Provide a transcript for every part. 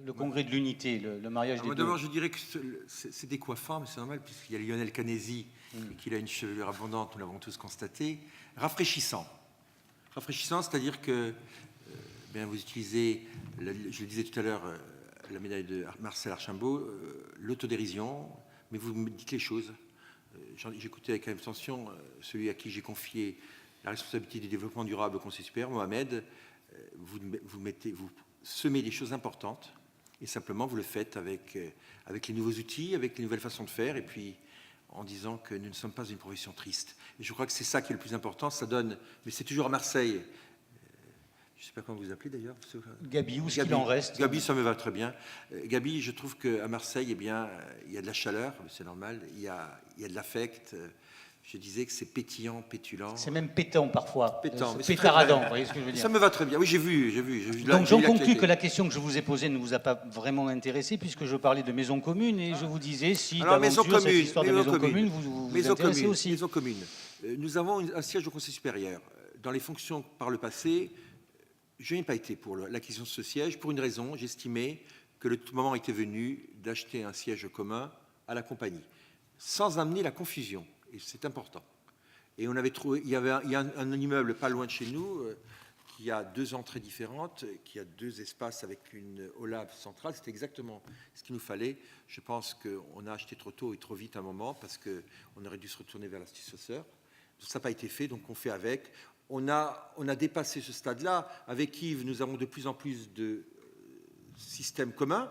le congrès de l'unité, le mariage des deux. D'abord, je dirais que c'est décoiffant, mais c'est normal, puisqu'il y a Lionel Canesi, et qu'il a une chevelure abondante, nous l'avons tous constaté. Rafraîchissant. Rafraîchissant, c'est-à-dire que vous utilisez, je le disais tout à l'heure, la médaille de Marcel Archambault, l'autodérision, mais vous me dites les choses. J'écoutais avec attention celui à qui j'ai confié la responsabilité du développement durable au Conseil supérieur, Mohamed. Vous semez des choses importantes et simplement vous le faites avec les nouveaux outils, avec les nouvelles façons de faire, et puis en disant que nous ne sommes pas une profession triste. Et je crois que c'est ça qui est le plus important. Ça donne, mais c'est toujours à Marseille. Je ne sais pas comment vous appelez d'ailleurs. Gabi, où est-ce qu'il en reste? Gabi, ça me va très bien. Gabi, je trouve qu'à Marseille, il y a de la chaleur, c'est normal. Il y a de l'affect. Je disais que c'est pétillant, pétulant. C'est même pétant parfois. Pétant. Pétaradant, vous voyez ce que je veux dire. Ça me va très bien. Oui, j'ai vu. Donc j'en conclus que la question que je vous ai posée ne vous a pas vraiment intéressé, puisque je parlais de maisons communes et je vous disais si d'aventure cette histoire de maisons communes vous intéressait aussi. Maisons communes. Nous avons un siège au Conseil supérieur. Dans les fonctions par le passé, je n'ai pas été pour l'acquisition de ce siège pour une raison. J'estimais que le moment était venu d'acheter un siège commun à la compagnie, sans amener la confusion. Et c'est important. Et on avait trouvé, il y a un immeuble pas loin de chez nous qui a 2 entrées différentes, qui a 2 espaces avec une olave centrale. C'était exactement ce qu'il nous fallait. Je pense qu'on a acheté trop tôt et trop vite à un moment parce qu'on aurait dû se retourner vers l'astuceur. Ça n'a pas été fait, donc on fait avec. On a dépassé ce stade-là. Avec Yves, nous avons de plus en plus de systèmes communs,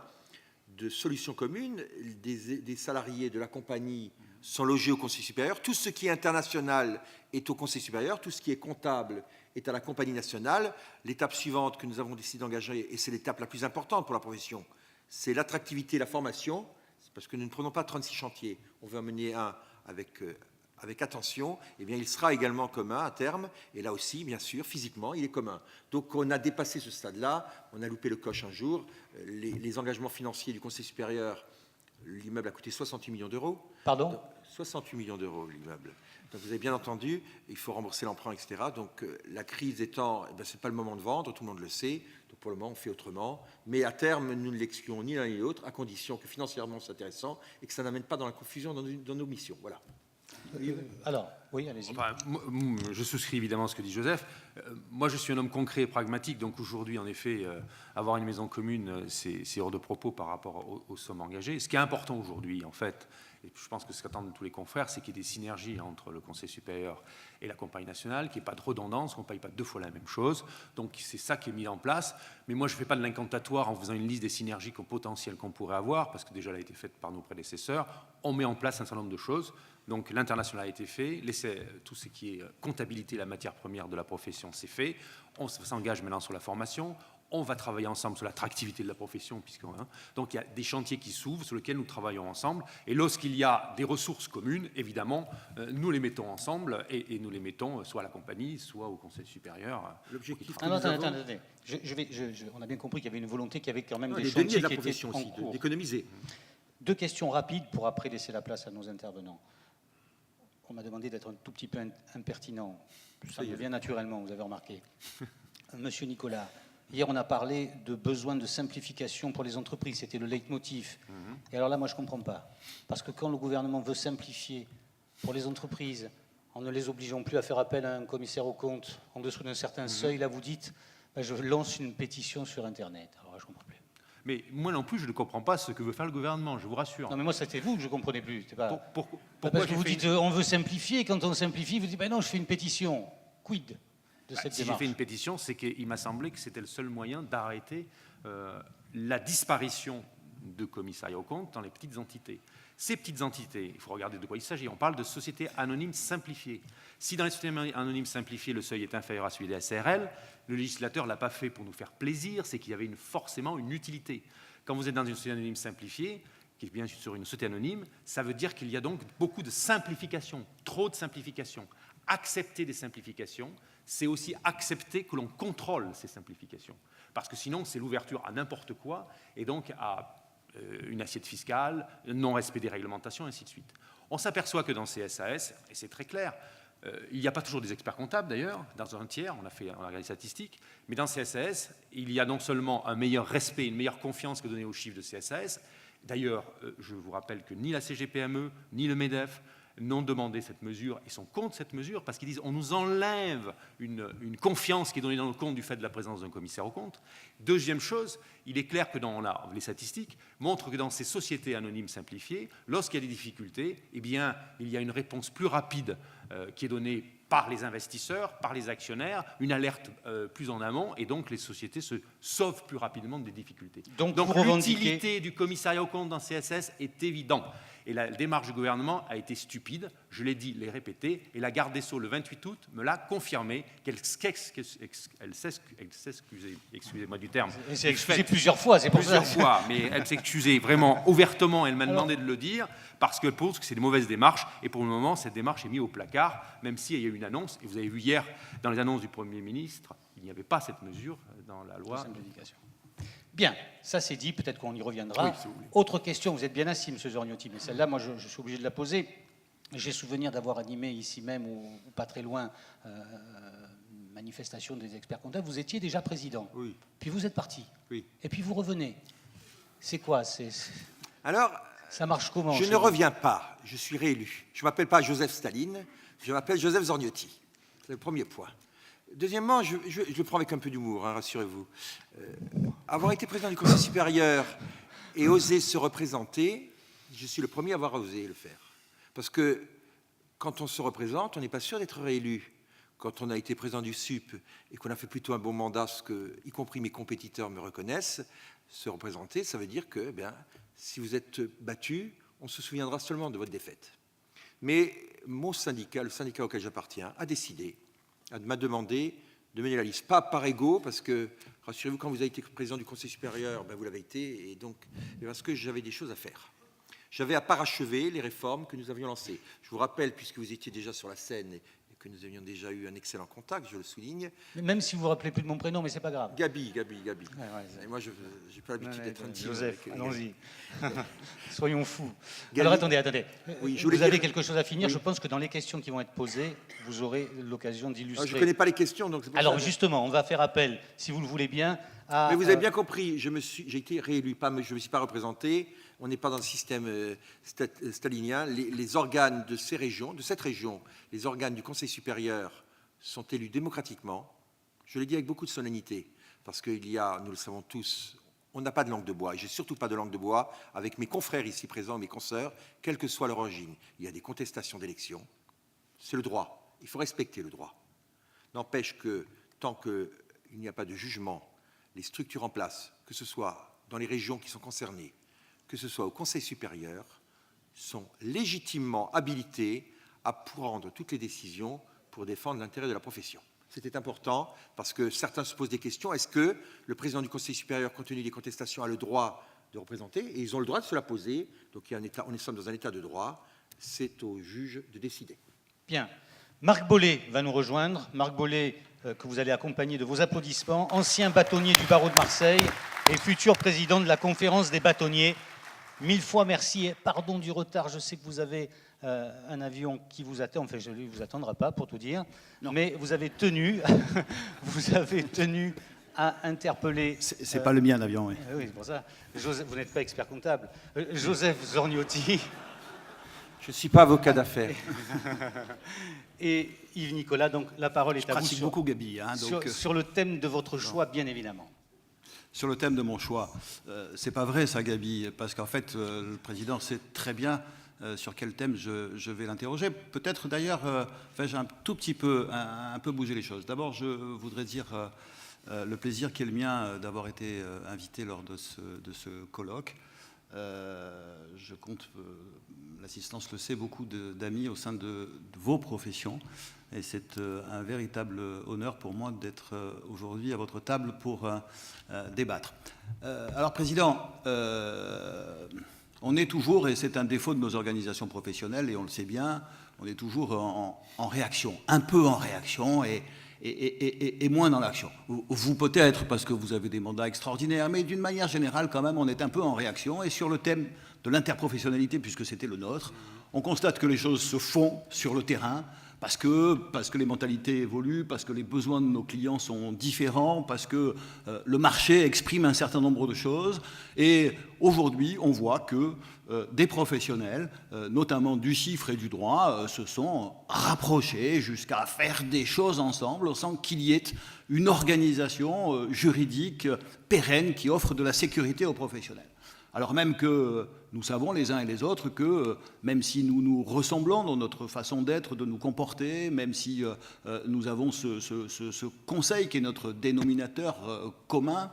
de solutions communes. Des salariés de la compagnie sont logés au Conseil supérieur. Tout ce qui est international est au Conseil supérieur. Tout ce qui est comptable est à la compagnie nationale. L'étape suivante que nous avons décidé d'engager, et c'est l'étape la plus importante pour la profession, c'est l'attractivité et la formation. C'est parce que nous ne prenons pas 36 chantiers. On veut en mener un avec attention. Eh bien, il sera également commun à terme. Et là aussi, bien sûr, physiquement, il est commun. Donc, on a dépassé ce stade-là. On a loupé le coche un jour. Les engagements financiers du Conseil supérieur, l'immeuble a coûté 68 millions d'euros. Pardon ? 68 millions d'euros, l'immeuble. Donc, vous avez bien entendu, il faut rembourser l'emprunt, etc. Donc, la crise étant, ce n'est pas le moment de vendre, tout le monde le sait. Donc, pour le moment, on fait autrement. Mais à terme, nous ne l'excluons ni l'un ni l'autre, à condition que financièrement, c'est intéressant et que ça n'amène pas dans la confusion dans nos missions. Voilà. Alors, oui, allez-y. Enfin, je souscris évidemment à ce que dit Joseph. Moi, je suis un homme concret et pragmatique, donc aujourd'hui, en effet, avoir une maison commune, c'est hors de propos par rapport aux sommes engagées. Ce qui est important aujourd'hui, en fait, et je pense que ce qu'attendent tous les confrères, c'est qu'il y ait des synergies entre le Conseil supérieur et la compagnie nationale, qu'il n'y ait pas de redondance, qu'on ne paye pas 2 fois la même chose. Donc c'est ça qui est mis en place. Mais moi, je ne fais pas de l'incantatoire en faisant une liste des synergies potentielles qu'on pourrait avoir, parce que déjà, elle a été faite par nos prédécesseurs. On met en place un certain nombre de choses. Donc l'international a été fait, tout ce qui est comptabilité, la matière première de la profession, c'est fait. On s'engage maintenant sur la formation. On va travailler ensemble sur l'attractivité de la profession. Donc il y a des chantiers qui s'ouvrent sur lesquels nous travaillons ensemble. Et lorsqu'il y a des ressources communes, évidemment, nous les mettons ensemble et nous les mettons soit à la compagnie, soit au Conseil supérieur. L'objectif. Attendez. On a bien compris qu'il y avait une volonté, qu'il y avait quand même des les chantiers deniers de la qui étaient profession en aussi, cours. d'économiser. 2 questions rapides pour après laisser la place à nos intervenants. On m'a demandé d'être un tout petit peu impertinent. Ça me vient naturellement, vous avez remarqué. Monsieur Nicolas, hier on a parlé de besoin de simplification pour les entreprises. C'était le leitmotiv. Et alors là, moi je ne comprends pas. Parce que quand le gouvernement veut simplifier pour les entreprises, en ne les obligeant plus à faire appel à un commissaire aux comptes en dessous d'un certain seuil, là vous dites, je lance une pétition sur Internet. Alors là, je ne comprends plus. Mais moi non plus, je ne comprends pas ce que veut faire le gouvernement, je vous rassure. Non, mais moi, c'était vous que je ne comprenais plus. Pas... Pourquoi parce que vous dites, on veut simplifier, et quand on simplifie, vous dites, non, je fais une pétition. Quid de cette si démarche? j'ai fait une pétition, c'est qu'il m'a semblé que c'était le seul moyen d'arrêter la disparition de commissariats aux comptes dans les petites entités. Ces petites entités, il faut regarder de quoi il s'agit. On parle de sociétés anonymes simplifiées. Si dans les sociétés anonymes simplifiées, le seuil est inférieur à celui des SARL, le législateur ne l'a pas fait pour nous faire plaisir, c'est qu'il y avait forcément une utilité. Quand vous êtes dans une société anonyme simplifiée, qui est bien sûr une société anonyme, ça veut dire qu'il y a donc beaucoup de simplification, trop de simplification. Accepter des simplifications, c'est aussi accepter que l'on contrôle ces simplifications. Parce que sinon, c'est l'ouverture à n'importe quoi, et donc à une assiette fiscale, non-respect des réglementations, ainsi de suite. On s'aperçoit que dans ces SAS, et c'est très clair, Il n'y a pas toujours des experts comptables, d'ailleurs. Dans un tiers, on a regardé les statistiques. Mais dans CSAS, il y a non seulement un meilleur respect, une meilleure confiance que donner aux chiffres de CSAS. D'ailleurs, je vous rappelle que ni la CGPME, ni le MEDEF n'ont demandé cette mesure et sont contre cette mesure parce qu'ils disent on nous enlève une confiance qui est donnée dans le compte du fait de la présence d'un commissaire aux comptes. Deuxième chose, il est clair que les statistiques montrent que dans ces sociétés anonymes simplifiées, lorsqu'il y a des difficultés, eh bien, il y a une réponse plus rapide qui est donnée par les investisseurs, par les actionnaires, une alerte plus en amont, et donc les sociétés se sauvent plus rapidement des difficultés. Donc l'utilité du commissariat aux comptes dans CSS est évidente. Et la démarche du gouvernement a été stupide, je l'ai dit, l'ai répété, et la garde des Sceaux, le 28 août, me l'a confirmé, qu'elle s'est excusée, excusez-moi du terme. Elle s'est excusée plusieurs fois, c'est pour ça. Plusieurs fois, mais elle s'est excusée vraiment ouvertement, elle m'a demandé de le dire, parce qu'elle pense que c'est des mauvaises démarches, et pour le moment, cette démarche est mise au placard, même s'il y a eu une annonce, et vous avez vu hier, dans les annonces du Premier ministre, il n'y avait pas cette mesure dans la loi. Bien, ça c'est dit, peut-être qu'on y reviendra. Oui, si vous voulez. Autre question, vous êtes bien assis, M. Zorniotti, mais celle-là, moi, je suis obligé de la poser. J'ai souvenir d'avoir animé ici même, ou pas très loin, une manifestation des experts comptables. Vous étiez déjà président. Oui. Puis vous êtes parti. Oui. Et puis vous revenez. C'est quoi Alors, ça marche comment? Je ne reviens pas, je suis réélu. Je ne m'appelle pas Joseph Staline, je m'appelle Joseph Zorniotti. C'est le premier point. Deuxièmement, je le prends avec un peu d'humour, hein, rassurez-vous. Avoir été président du Conseil supérieur et oser se représenter, je suis le premier à avoir osé le faire. Parce que quand on se représente, on n'est pas sûr d'être réélu. Quand on a été président du SUP et qu'on a fait plutôt un bon mandat, ce que, y compris mes compétiteurs me reconnaissent, se représenter, ça veut dire que si vous êtes battu, on se souviendra seulement de votre défaite. Mais mon syndicat, le syndicat auquel j'appartiens, a décidé, m'a demandé de mener la liste. Pas par ego, parce que, rassurez-vous, quand vous avez été président du Conseil supérieur, vous l'avez été, et donc parce que j'avais des choses à faire. J'avais à parachever les réformes que nous avions lancées. Je vous rappelle, puisque vous étiez déjà sur la scène et que nous avions déjà eu un excellent contact, je le souligne. Même si vous ne vous rappelez plus de mon prénom, mais c'est pas grave. Gabi. Ouais, et moi, je n'ai pas l'habitude d'être intime. Joseph, allons-y. Soyons fous. Gabi. Alors attendez. Oui, vous avez quelque chose à finir. Oui. Je pense que dans les questions qui vont être posées, vous aurez l'occasion d'illustrer. Je ne connais pas les questions, donc c'est pour Alors justement, on va faire appel, si vous le voulez bien, à... Mais vous avez bien compris, j'ai été réélu, je ne me suis pas représenté. On n'est pas dans le système stalinien. Les organes de ces régions, de cette région, les organes du Conseil supérieur sont élus démocratiquement. Je l'ai dit avec beaucoup de solennité, parce qu'il y a, nous le savons tous, on n'a pas de langue de bois. Et j'ai surtout pas de langue de bois avec mes confrères ici présents, mes consoeurs, quelle que soit leur origine. Il y a des contestations d'élections. C'est le droit. Il faut respecter le droit. N'empêche que tant qu'il n'y a pas de jugement, les structures en place, que ce soit dans les régions qui sont concernées, que ce soit au Conseil supérieur, sont légitimement habilités à prendre toutes les décisions pour défendre l'intérêt de la profession. C'était important parce que certains se posent des questions. Est-ce que le président du Conseil supérieur, compte tenu des contestations, a le droit de représenter? Et ils ont le droit de se la poser. Donc on sommes dans un état de droit. C'est au juge de décider. Bien. Marc Bollé va nous rejoindre. Marc Bollé, que vous allez accompagner de vos applaudissements, ancien bâtonnier du barreau de Marseille et futur président de la conférence des bâtonniers. 1000 fois merci et pardon du retard. Je sais que vous avez un avion qui vous attend. Enfin, je ne vous attendrai pas pour tout dire. Non. Mais vous avez tenu, à interpeller... C'est pas le mien, l'avion, oui. Oui, c'est pour ça. Joseph, vous n'êtes pas expert comptable. Joseph Zorniotti. Je ne suis pas avocat d'affaires. Et Yves Nicolas, donc la parole est à vous. Je pratique beaucoup, Gabi. Hein, donc, sur le thème de votre choix, bien évidemment. Sur le thème de mon choix. C'est pas vrai, ça, Gabi, parce qu'en fait, le président sait très bien sur quel thème je vais l'interroger. Peut-être, d'ailleurs, j'ai un tout petit peu, un peu bougé les choses. D'abord, je voudrais dire le plaisir qui est le mien d'avoir été invité lors de ce colloque. Je compte, l'assistance le sait, beaucoup d'amis au sein de vos professions. Et c'est un véritable honneur pour moi d'être aujourd'hui à votre table pour débattre. Alors, Président, on est toujours, et c'est un défaut de nos organisations professionnelles, et on le sait bien, on est toujours en réaction, un peu en réaction et moins dans l'action. Vous peut-être, parce que vous avez des mandats extraordinaires, mais d'une manière générale, quand même, on est un peu en réaction. Et sur le thème de l'interprofessionnalité, puisque c'était le nôtre, on constate que les choses se font sur le terrain, Parce que les mentalités évoluent, parce que les besoins de nos clients sont différents, parce que le marché exprime un certain nombre de choses. Et aujourd'hui, on voit que des professionnels, notamment du chiffre et du droit, se sont rapprochés jusqu'à faire des choses ensemble sans qu'il y ait une organisation juridique pérenne qui offre de la sécurité aux professionnels. Alors même que nous savons les uns et les autres que même si nous nous ressemblons dans notre façon d'être, de nous comporter, même si nous avons ce conseil qui est notre dénominateur commun,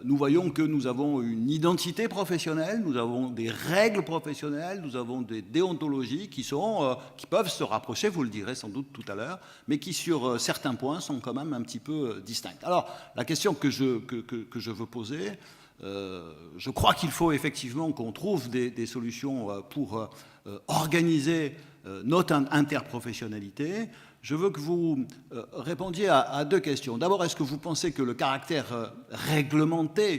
nous voyons que nous avons une identité professionnelle, nous avons des règles professionnelles, nous avons des déontologies qui peuvent se rapprocher, vous le direz sans doute tout à l'heure, mais qui sur certains points sont quand même un petit peu distinctes. Alors la question que je veux poser, je crois qu'il faut effectivement qu'on trouve des solutions pour organiser notre interprofessionnalité. Je veux que vous répondiez à deux questions. D'abord, est-ce que vous pensez que le caractère réglementaire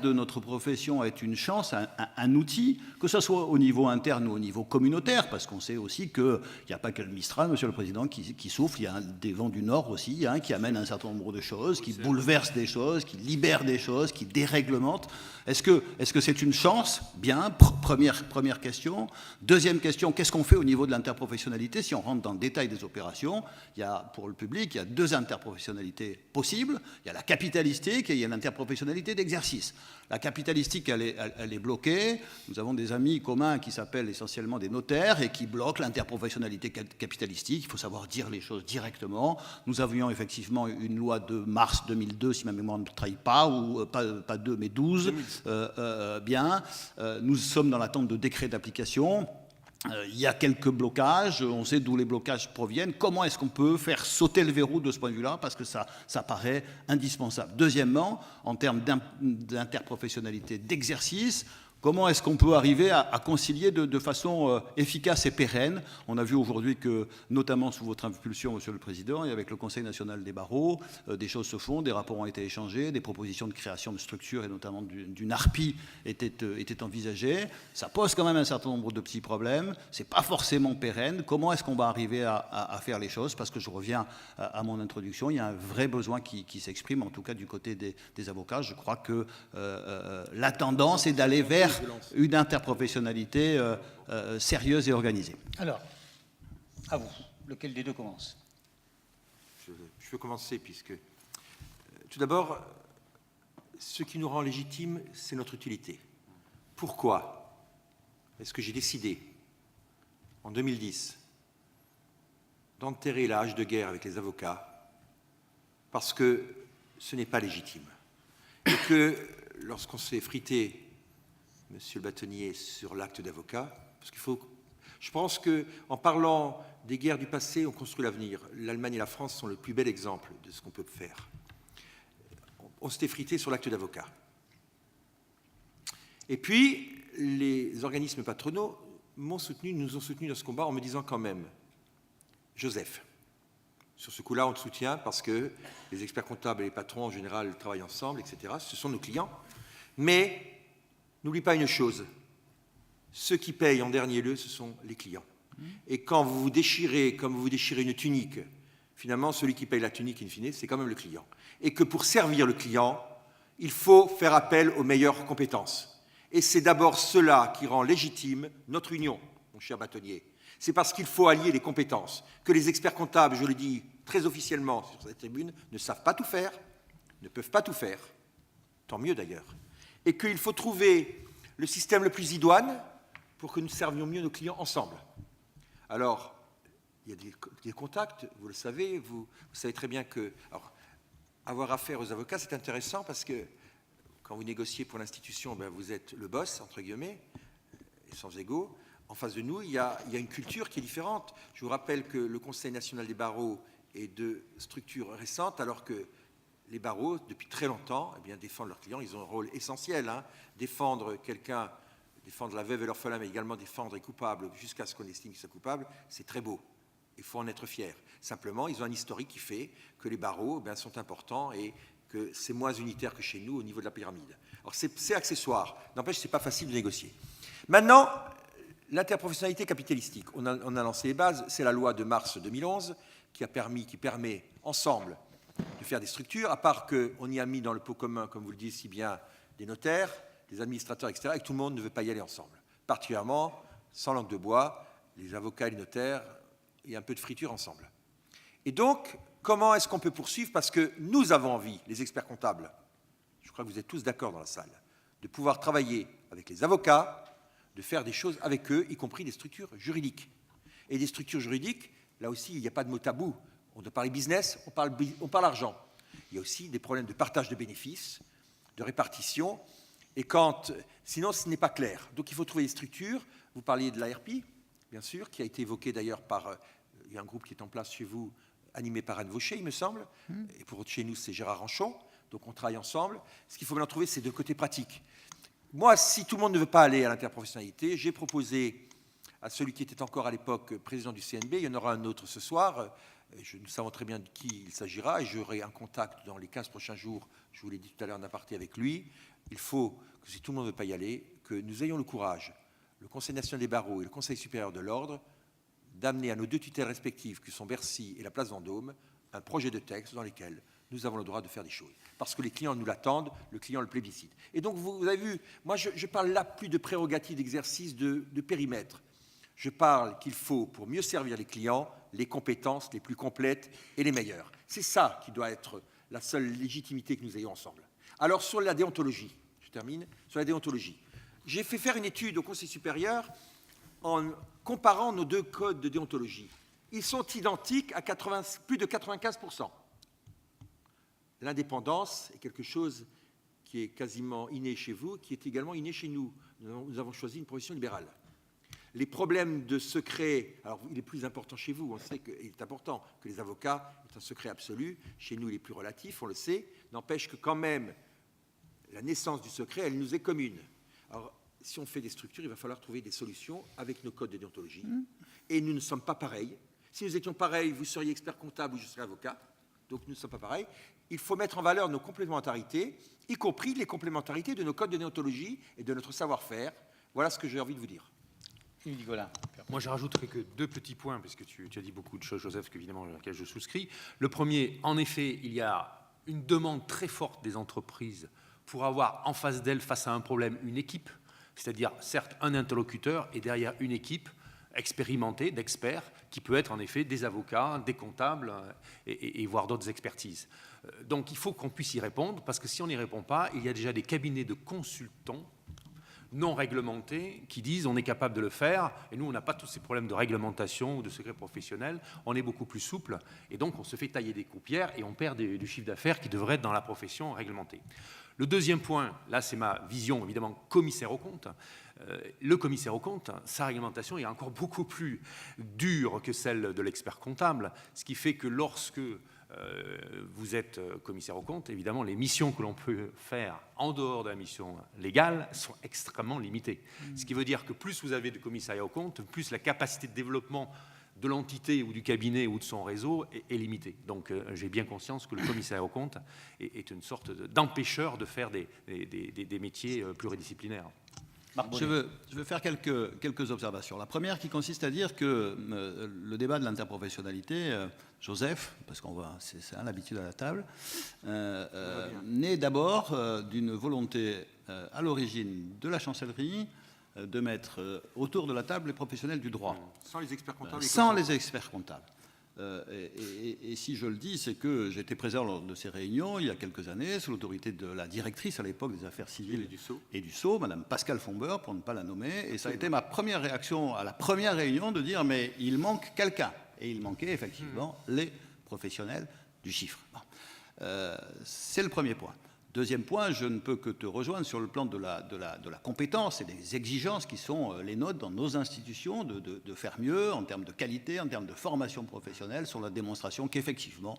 de notre profession est une chance, un outil, que ce soit au niveau interne ou au niveau communautaire, parce qu'on sait aussi qu'il n'y a pas que le Mistral, Monsieur le Président, qui souffle, il y a des vents du Nord aussi, qui amènent un certain nombre de choses, qui bouleversent des choses, qui libèrent des choses, qui déréglementent. Est-ce que c'est une chance? Bien, première question. Deuxième question, qu'est-ce qu'on fait au niveau de l'interprofessionnalité? Si on rentre dans le détail des opérations, pour le public, il y a deux interprofessionnalités possibles. Il y a la capitalistique et il y a l'interprofessionnalité d'exercice. La capitalistique, elle est bloquée. Nous avons des amis communs qui s'appellent essentiellement des notaires et qui bloquent l'interprofessionnalité capitalistique. Il faut savoir dire les choses directement. Nous avions effectivement une loi de mars 2002, si ma mémoire ne trahit pas, ou pas 2 mais 12. Nous sommes dans l'attente de décrets d'application. Il y a quelques blocages, on sait d'où les blocages proviennent. Comment est-ce qu'on peut faire sauter le verrou de ce point de vue-là? Parce que ça paraît indispensable. Deuxièmement, en termes d'interprofessionnalité d'exercice, comment est-ce qu'on peut arriver à concilier de façon efficace et pérenne? On a vu aujourd'hui que, notamment sous votre impulsion, Monsieur le Président, et avec le Conseil national des barreaux, des choses se font, des rapports ont été échangés, des propositions de création de structures, et notamment d'une ARPI, étaient envisagées. Ça pose quand même un certain nombre de petits problèmes. C'est pas forcément pérenne. Comment est-ce qu'on va arriver à faire les choses? Parce que je reviens à mon introduction, il y a un vrai besoin qui s'exprime, en tout cas du côté des avocats. Je crois que la tendance est d'aller vers une interprofessionnalité sérieuse et organisée. Alors, à vous. Lequel des deux commence? Je veux commencer puisque, tout d'abord, ce qui nous rend légitimes, c'est notre utilité. Pourquoi est-ce que j'ai décidé, en 2010, d'enterrer la hache de guerre avec les avocats? Parce que ce n'est pas légitime. Et que, lorsqu'on s'est frité, Monsieur le bâtonnier, sur l'acte d'avocat, parce qu'il faut... Je pense qu'en parlant des guerres du passé, on construit l'avenir. L'Allemagne et la France sont le plus bel exemple de ce qu'on peut faire. On s'était frité sur l'acte d'avocat. Et puis, les organismes patronaux nous ont soutenus dans ce combat en me disant quand même, Joseph, sur ce coup-là, on te soutient parce que les experts comptables et les patrons, en général, travaillent ensemble, etc. Ce sont nos clients. Mais... n'oublie pas une chose, ceux qui payent en dernier lieu, ce sont les clients. Et quand vous vous déchirez, comme vous déchirez une tunique, finalement, celui qui paye la tunique, in fine, c'est quand même le client. Et que pour servir le client, il faut faire appel aux meilleures compétences. Et c'est d'abord cela qui rend légitime notre union, mon cher bâtonnier. C'est parce qu'il faut allier les compétences, que les experts comptables, je le dis très officiellement sur cette tribune, ne savent pas tout faire, ne peuvent pas tout faire, tant mieux d'ailleurs. Et qu'il faut trouver le système le plus idoine pour que nous servions mieux nos clients ensemble. Alors, il y a des contacts, vous le savez, vous savez très bien que... Alors, avoir affaire aux avocats, c'est intéressant parce que quand vous négociez pour l'institution, ben, vous êtes le boss, entre guillemets, et sans ego. En face de nous, il y a une culture qui est différente. Je vous rappelle que le Conseil national des barreaux est de structure récente, alors que les barreaux, depuis très longtemps, eh bien, défendent leurs clients. Ils ont un rôle essentiel. Défendre quelqu'un, défendre la veuve et l'orphelin, mais également défendre les coupables jusqu'à ce qu'on estime qu'ils soient coupables, c'est très beau. Il faut en être fier. Simplement, ils ont un historique qui fait que les barreaux sont importants et que c'est moins unitaire que chez nous au niveau de la pyramide. Alors, c'est accessoire. N'empêche, ce n'est pas facile de négocier. Maintenant, L'interprofessionnalité capitalistique, on a lancé les bases, c'est la loi de mars 2011 qui permet ensemble de faire des structures, à part qu'on y a mis dans le pot commun, comme vous le dites si bien, des notaires, des administrateurs, etc., et que tout le monde ne veut pas y aller ensemble. Particulièrement, sans langue de bois, les avocats et les notaires, et un peu de friture ensemble. Et donc, comment est-ce qu'on peut poursuivre? Parce que nous avons envie, les experts comptables, je crois que vous êtes tous d'accord dans la salle, de pouvoir travailler avec les avocats, de faire des choses avec eux, y compris des structures juridiques. Et des structures juridiques, là aussi, il n'y a pas de mot tabou. On doit parler business, on parle argent. Il y a aussi des problèmes de partage de bénéfices, de répartition, et sinon ce n'est pas clair. Donc il faut trouver des structures. Vous parliez de l'ARP, bien sûr, qui a été évoqué d'ailleurs par, il y a un groupe qui est en place chez vous, animé par Anne Vaucher, il me semble, et pour chez nous c'est Gérard Ranchon, donc on travaille ensemble. Ce qu'il faut maintenant trouver, c'est de côté pratique. Moi, si tout le monde ne veut pas aller à l'interprofessionnalité, j'ai proposé à celui qui était encore à l'époque président du CNB, il y en aura un autre ce soir, nous savons très bien de qui il s'agira, et j'aurai un contact dans les 15 prochains jours, je vous l'ai dit tout à l'heure en aparté avec lui. Il faut que si tout le monde ne veut pas y aller, que nous ayons le courage, le Conseil national des barreaux et le Conseil supérieur de l'ordre, d'amener à nos deux tutelles respectives, que sont Bercy et la place Vendôme, un projet de texte dans lequel nous avons le droit de faire des choses. Parce que les clients nous l'attendent, le client le plébiscite. Et donc, vous avez vu, moi, je parle là plus de prérogatives d'exercice, de périmètre. Je parle qu'il faut, pour mieux servir les clients, les compétences les plus complètes et les meilleures. C'est ça qui doit être la seule légitimité que nous ayons ensemble. Alors, sur la déontologie, je termine, sur la déontologie. J'ai fait faire une étude au Conseil supérieur en comparant nos deux codes de déontologie. Ils sont identiques à plus de 95%. L'indépendance est quelque chose qui est quasiment inné chez vous, qui est également inné chez nous. Nous avons choisi une profession libérale. Les problèmes de secret, alors il est plus important chez vous, on sait qu'il est important que les avocats aient un secret absolu, chez nous il est plus relatif, on le sait, n'empêche que quand même la naissance du secret, elle nous est commune. Alors si on fait des structures, il va falloir trouver des solutions avec nos codes de déontologie, et nous ne sommes pas pareils. Si nous étions pareils, vous seriez expert comptable ou je serais avocat, donc nous ne sommes pas pareils. Il faut mettre en valeur nos complémentarités, y compris les complémentarités de nos codes de déontologie et de notre savoir-faire. Voilà ce que j'ai envie de vous dire. Nicolas. Moi, je rajouterai que deux petits points, parce que tu as dit beaucoup de choses, Joseph, évidemment, auxquelles je souscris. Le premier, en effet, il y a une demande très forte des entreprises pour avoir en face d'elles, face à un problème, une équipe, c'est-à-dire, certes, un interlocuteur et derrière une équipe expérimentée, d'experts, qui peut être en effet des avocats, des comptables et voire d'autres expertises. Donc, il faut qu'on puisse y répondre, parce que si on n'y répond pas, il y a déjà des cabinets de consultants non réglementés qui disent on est capable de le faire, et nous on n'a pas tous ces problèmes de réglementation ou de secret professionnel, on est beaucoup plus souple, et donc on se fait tailler des paupières et on perd du chiffre d'affaires qui devrait être dans la profession réglementée. Le deuxième point, là c'est ma vision évidemment commissaire aux comptes, le commissaire aux comptes, sa réglementation est encore beaucoup plus dure que celle de l'expert comptable, ce qui fait que lorsque vous êtes commissaire aux comptes, évidemment, les missions que l'on peut faire en dehors de la mission légale sont extrêmement limitées. Ce qui veut dire que plus vous avez de commissariat aux comptes, plus la capacité de développement de l'entité ou du cabinet ou de son réseau est limitée. Donc j'ai bien conscience que le commissariat aux comptes est une sorte d'empêcheur de faire des métiers pluridisciplinaires. Je veux faire quelques observations. La première qui consiste à dire que le débat de l'interprofessionnalité, Joseph, parce qu'on voit, c'est l'habitude à la table, naît d'abord d'une volonté à l'origine de la chancellerie de mettre autour de la table les professionnels du droit. Sans les experts comptables. Sans les experts comptables. Et si je le dis, c'est que j'étais présent lors de ces réunions il y a quelques années, sous l'autorité de la directrice à l'époque des affaires civiles et du Sceau, Madame Pascale Fombeur, pour ne pas la nommer. Et ça a été ma première réaction à la première réunion de dire mais il manque quelqu'un. Et il manquait effectivement les professionnels du chiffre. Bon. C'est le premier point. Deuxième point, je ne peux que te rejoindre sur le plan de la compétence et des exigences qui sont les nôtres dans nos institutions, de faire mieux en termes de qualité, en termes de formation professionnelle, sur la démonstration qu'effectivement,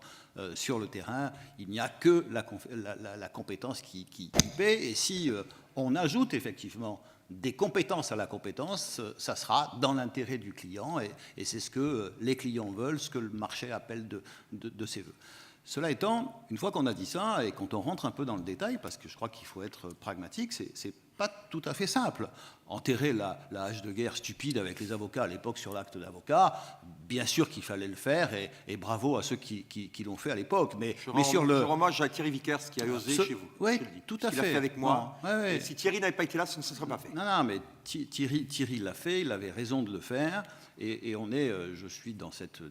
sur le terrain, il n'y a que la compétence qui paie. Et si on ajoute effectivement des compétences à la compétence, ça sera dans l'intérêt du client et c'est ce que les clients veulent, ce que le marché appelle de ses voeux. Cela étant, une fois qu'on a dit ça, et quand on rentre un peu dans le détail, parce que je crois qu'il faut être pragmatique, c'est pas tout à fait simple. Enterrer la hache de guerre stupide avec les avocats à l'époque sur l'acte d'avocat, bien sûr qu'il fallait le faire, et bravo à ceux qui l'ont fait à l'époque. Mais sur le... Je rends hommage à Thierry Vickers qui a osé chez vous. Oui, tout à fait. Il l'a fait avec moi. Bon, ouais. Et si Thierry n'avait pas été là, ça ne serait pas fait. Non, mais Thierry l'a fait, il avait raison de le faire, et on est, je suis dans cette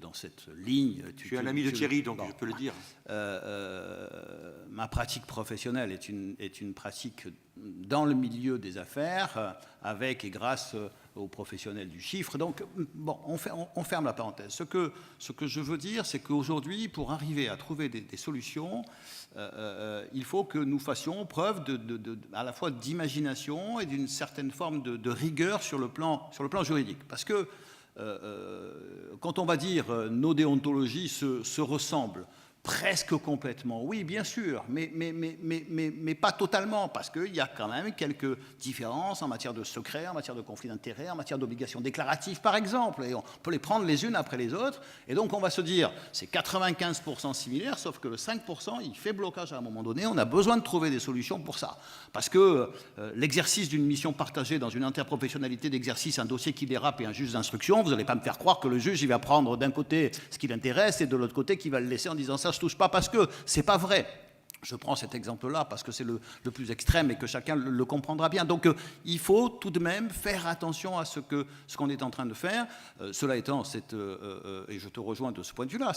ligne. Je suis un ami de Thierry, donc je peux le dire. Ma pratique professionnelle est une pratique dans le milieu des affaires, avec et grâce aux professionnels du chiffre. Donc, bon, on ferme la parenthèse. Ce que je veux dire, c'est qu'aujourd'hui, pour arriver à trouver des solutions, il faut que nous fassions preuve à la fois d'imagination et d'une certaine forme de rigueur sur le plan juridique. Parce que quand on va dire nos déontologies se ressemblent, presque complètement, oui, bien sûr, mais pas totalement, parce qu'il y a quand même quelques différences en matière de secret, en matière de conflit d'intérêts, en matière d'obligations déclaratives, par exemple, et on peut les prendre les unes après les autres, et donc on va se dire, c'est 95% similaire, sauf que le 5%, il fait blocage à un moment donné, on a besoin de trouver des solutions pour ça, parce que l'exercice d'une mission partagée dans une interprofessionnalité d'exercice, un dossier qui dérape et un juge d'instruction, vous n'allez pas me faire croire que le juge, il va prendre d'un côté ce qui l'intéresse, et de l'autre côté, qui va le laisser en disant ça, je touche pas, parce que c'est pas vrai. Je prends cet exemple-là parce que c'est le plus extrême et que chacun le comprendra bien. Donc il faut tout de même faire attention à ce qu'on est en train de faire. Cela étant, et je te rejoins de ce point de vue-là,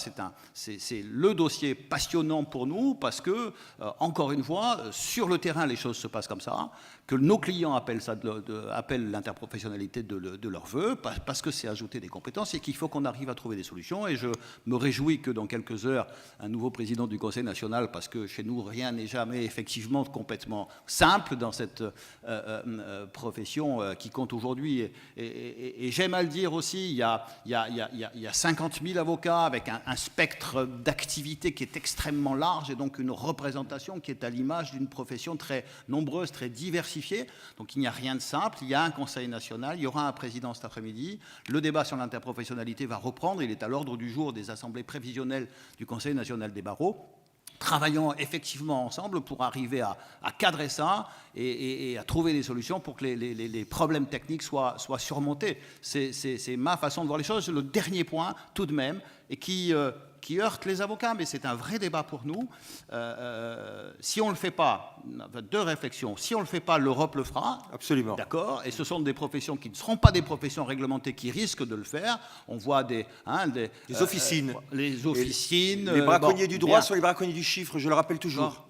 c'est le dossier passionnant pour nous parce que, encore une fois, sur le terrain, les choses se passent comme ça, que nos clients appellent l'interprofessionnalité de leur vœu, parce que c'est ajouter des compétences et qu'il faut qu'on arrive à trouver des solutions. Et je me réjouis que dans quelques heures, un nouveau président du Conseil national, parce que chez nous, rien n'est jamais effectivement complètement simple dans cette profession qui compte aujourd'hui. Et j'aime à le dire aussi, il y a 50 000 avocats avec un spectre d'activité qui est extrêmement large et donc une représentation qui est à l'image d'une profession très nombreuse, très diversifiée. Donc il n'y a rien de simple, il y a un Conseil national, il y aura un président cet après-midi. Le débat sur l'interprofessionnalité va reprendre, il est à l'ordre du jour des assemblées prévisionnelles du Conseil national des barreaux. Travaillons effectivement ensemble pour arriver à cadrer ça et à trouver des solutions pour que les problèmes techniques soient surmontés. C'est ma façon de voir les choses. Le dernier point, tout de même, et qui heurte les avocats, mais c'est un vrai débat pour nous. Si on ne le fait pas, deux réflexions, si on ne le fait pas, l'Europe le fera. Absolument. D'accord. Et ce sont des professions qui ne seront pas des professions réglementées qui risquent de le faire. On voit des officines. Les officines. Les braconniers du droit sont les braconniers du chiffre, je le rappelle toujours.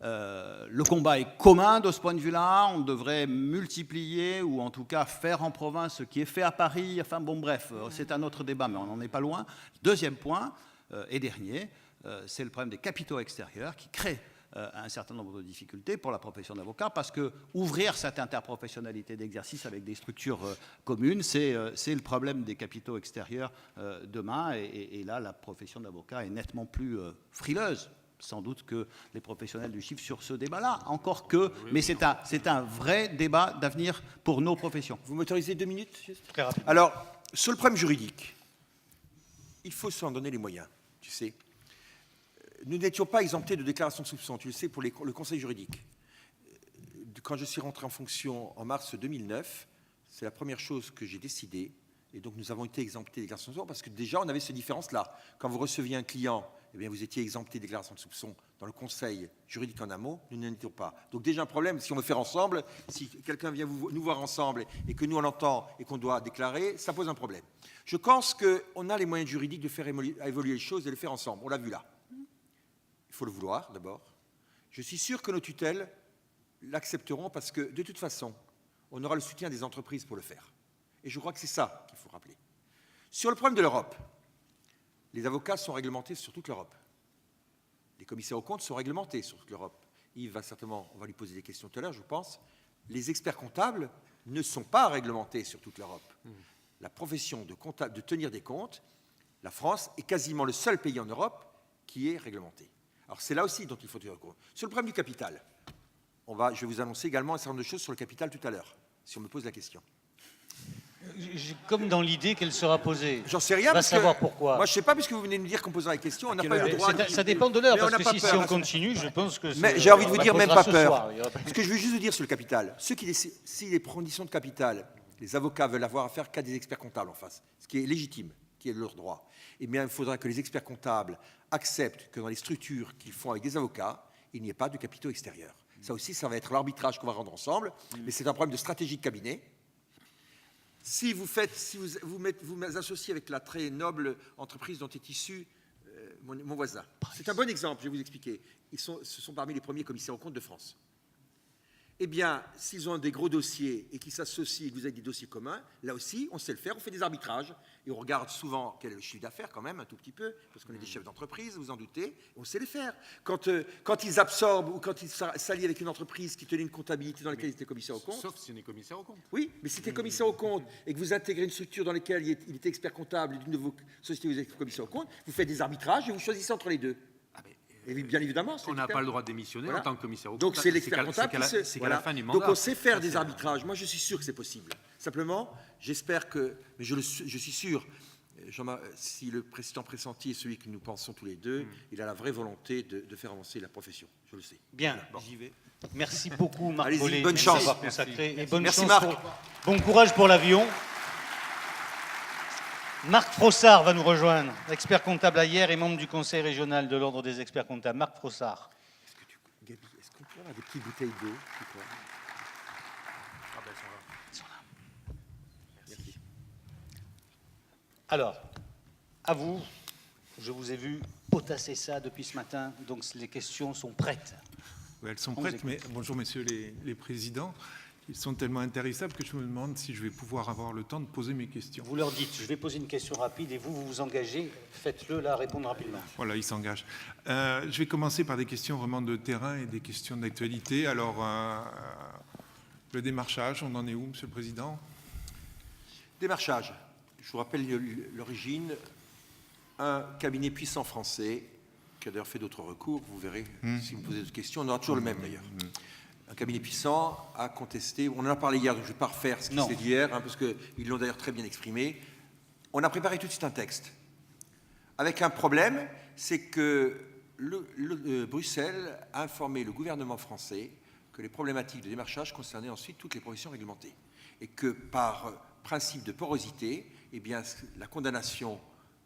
Le combat est commun de ce point de vue-là. On devrait multiplier ou en tout cas faire en province ce qui est fait à Paris. Enfin bon, bref, c'est un autre débat, mais on n'en est pas loin. Deuxième point, et dernier, c'est le problème des capitaux extérieurs qui créent un certain nombre de difficultés pour la profession d'avocat parce que ouvrir cette interprofessionnalité d'exercice avec des structures communes, c'est le problème des capitaux extérieurs demain. Et là, la profession d'avocat est nettement plus frileuse. Sans doute que les professionnels du chiffre sur ce débat-là, encore que, mais c'est un vrai débat d'avenir pour nos professions. Vous m'autorisez 2 minutes juste ? Très rapide. Alors, sur le problème juridique, il faut s'en donner les moyens, tu sais. Nous n'étions pas exemptés de déclaration de soupçon, tu le sais, pour le Conseil juridique. Quand je suis rentré en fonction en mars 2009, c'est la première chose que j'ai décidé, et donc nous avons été exemptés de déclaration de soupçon, parce que déjà on avait ces différences-là. Quand vous receviez un client, eh bien, vous étiez exempté de déclaration de soupçon dans le conseil juridique en amont, nous n'en étions pas. Donc déjà un problème, si on veut faire ensemble, si quelqu'un vient nous voir ensemble et que nous on l'entend et qu'on doit déclarer, ça pose un problème. Je pense qu'on a les moyens juridiques de faire évoluer les choses et de les faire ensemble. On l'a vu là. Il faut le vouloir d'abord. Je suis sûr que nos tutelles l'accepteront parce que de toute façon, on aura le soutien des entreprises pour le faire. Et je crois que c'est ça qu'il faut rappeler. Sur le problème de l'Europe, les avocats sont réglementés sur toute l'Europe. Les commissaires aux comptes sont réglementés sur toute l'Europe. Yves va certainement, on va lui poser des questions tout à l'heure, je pense. Les experts comptables ne sont pas réglementés sur toute l'Europe. La profession de tenir des comptes, la France est quasiment le seul pays en Europe qui est réglementé. Alors c'est là aussi dont il faut tenir compte. Sur le problème du capital, je vais vous annoncer également un certain nombre de choses sur le capital tout à l'heure, si on me pose la question. J'ai comme dans l'idée qu'elle sera posée. J'en sais rien. On va parce que savoir pourquoi. Moi, je ne sais pas, puisque vous venez de me dire qu'on posera la question. On n'a pas eu le droit. Ça dépend de l'heure, Mais on parce n'a que pas si peur. on continue, je pense que... Mais j'ai envie de vous on la dire, même posera pas ce peur. soir. Il y aura pas- Ce que je veux juste vous dire sur le capital, si les conditions de capital, les avocats veulent avoir affaire qu'à des experts comptables en face, ce qui est légitime, qui est leur droit, eh bien, il faudra que les experts comptables acceptent que dans les structures qu'ils font avec des avocats, il n'y ait pas de capitaux extérieurs. Ça aussi, ça va être l'arbitrage qu'on va rendre ensemble, mais c'est un problème de stratégie de cabinet. Si vous associez avec la très noble entreprise dont est issu mon voisin, c'est un bon exemple, je vais vous expliquer. Ce sont parmi les premiers commissaires aux comptes de France. Eh bien, s'ils ont des gros dossiers et qu'ils s'associent et que vous avez des dossiers communs, là aussi, on sait le faire, on fait des arbitrages et on regarde souvent quel est le chiffre d'affaires quand même, un tout petit peu, parce qu'on est des chefs d'entreprise, vous en doutez, on sait les faire. Quand ils absorbent ou quand ils s'allient avec une entreprise qui tenait une comptabilité dans laquelle ils étaient commissaires aux comptes. Sauf si on est commissaire aux comptes. Oui, mais si tu es commissaire aux comptes et que vous intégrez une structure dans laquelle il était expert comptable et d'une de vos sociétés où vous êtes commissaire aux comptes, vous faites des arbitrages et vous choisissez entre les deux. Et bien évidemment, On n'a pas le droit de démissionner Voilà. en tant que commissaire aux comptes. Donc c'est l'expert comptable qui se... C'est qu'à voilà. la fin du mandat. Donc on sait faire des arbitrages. Moi, je suis sûr que c'est possible. Simplement, j'espère que... Mais je suis sûr, si le président pressenti est celui que nous pensons tous les deux, il a la vraie volonté de faire avancer la profession. Je le sais. Bien, j'y vais. Merci beaucoup, Marc Allez-y, Paulet. bonne Merci chance. d'avoir consacré. Et bonne Merci, chance Marc. Bon courage pour l'avion. Marc Frossard va nous rejoindre, expert comptable à hier et membre du conseil régional de l'Ordre des experts comptables. Marc Frossard. Gabi, est-ce qu'on peut avoir des petites bouteilles d'eau, s'il vous plaît ? Merci. Alors, à vous, je vous ai vu potasser ça depuis ce matin, donc les questions sont prêtes. Oui, elles sont On prêtes, vous mais bonjour messieurs les présidents. Ils sont tellement intarissables que je me demande si je vais pouvoir avoir le temps de poser mes questions. Vous leur dites, je vais poser une question rapide et vous vous engagez, faites-le là, répondre rapidement. Voilà, ils s'engagent. Je vais commencer par des questions vraiment de terrain et des questions d'actualité. Alors, le démarchage, on en est où, Monsieur le Président ? Démarchage. Je vous rappelle l'origine. Un cabinet puissant français, qui a d'ailleurs fait d'autres recours, vous verrez, si vous me posez d'autres questions, on aura toujours le même d'ailleurs. Un cabinet puissant a contesté, on en a parlé hier, donc je ne vais pas refaire ce qui s'est dit hier, parce qu'ils l'ont d'ailleurs très bien exprimé. On a préparé tout de suite un texte. Avec un problème, c'est que Bruxelles a informé le gouvernement français que les problématiques de démarchage concernaient ensuite toutes les professions réglementées. Et que par principe de porosité, eh bien, la condamnation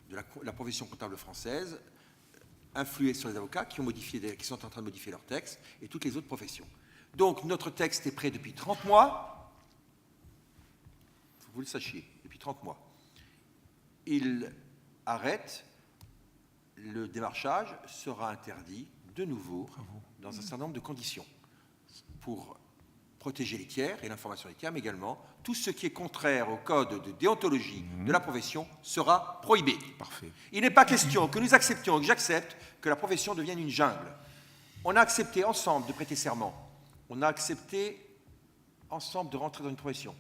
de la profession comptable française influait sur les avocats qui sont en train de modifier leur texte et toutes les autres professions. Donc notre texte est prêt depuis 30 mois. Il faut que vous le sachiez, depuis 30 mois. Il arrête, le démarchage sera interdit de nouveau dans un certain nombre de conditions pour protéger les tiers et l'information des tiers, mais également tout ce qui est contraire au code de déontologie de la profession sera prohibé. Parfait. Il n'est pas question que nous acceptions, que j'accepte, que la profession devienne une jungle. On a accepté ensemble de prêter serment. On a accepté ensemble de rentrer dans une profession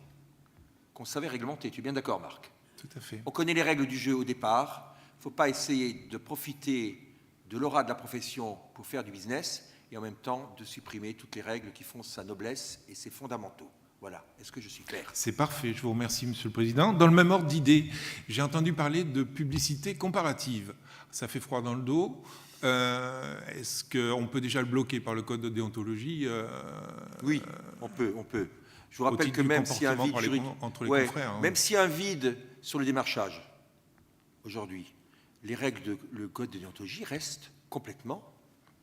qu'on savait réglementer. Tu es bien d'accord, Marc ? Tout à fait. On connaît les règles du jeu au départ. Il ne faut pas essayer de profiter de l'aura de la profession pour faire du business et en même temps de supprimer toutes les règles qui font sa noblesse et ses fondamentaux. Voilà. Est-ce que je suis clair ? C'est parfait, je vous remercie, Monsieur le Président. Dans le même ordre d'idée, j'ai entendu parler de publicité comparative. Ça fait froid dans le dos. Est-ce qu'on peut déjà le bloquer par le code de déontologie Oui, on peut. Je vous rappelle que même s'il y a un vide juridique, entre les confrères, même s'il y a un vide sur le démarchage, aujourd'hui, les règles le code de déontologie restent complètement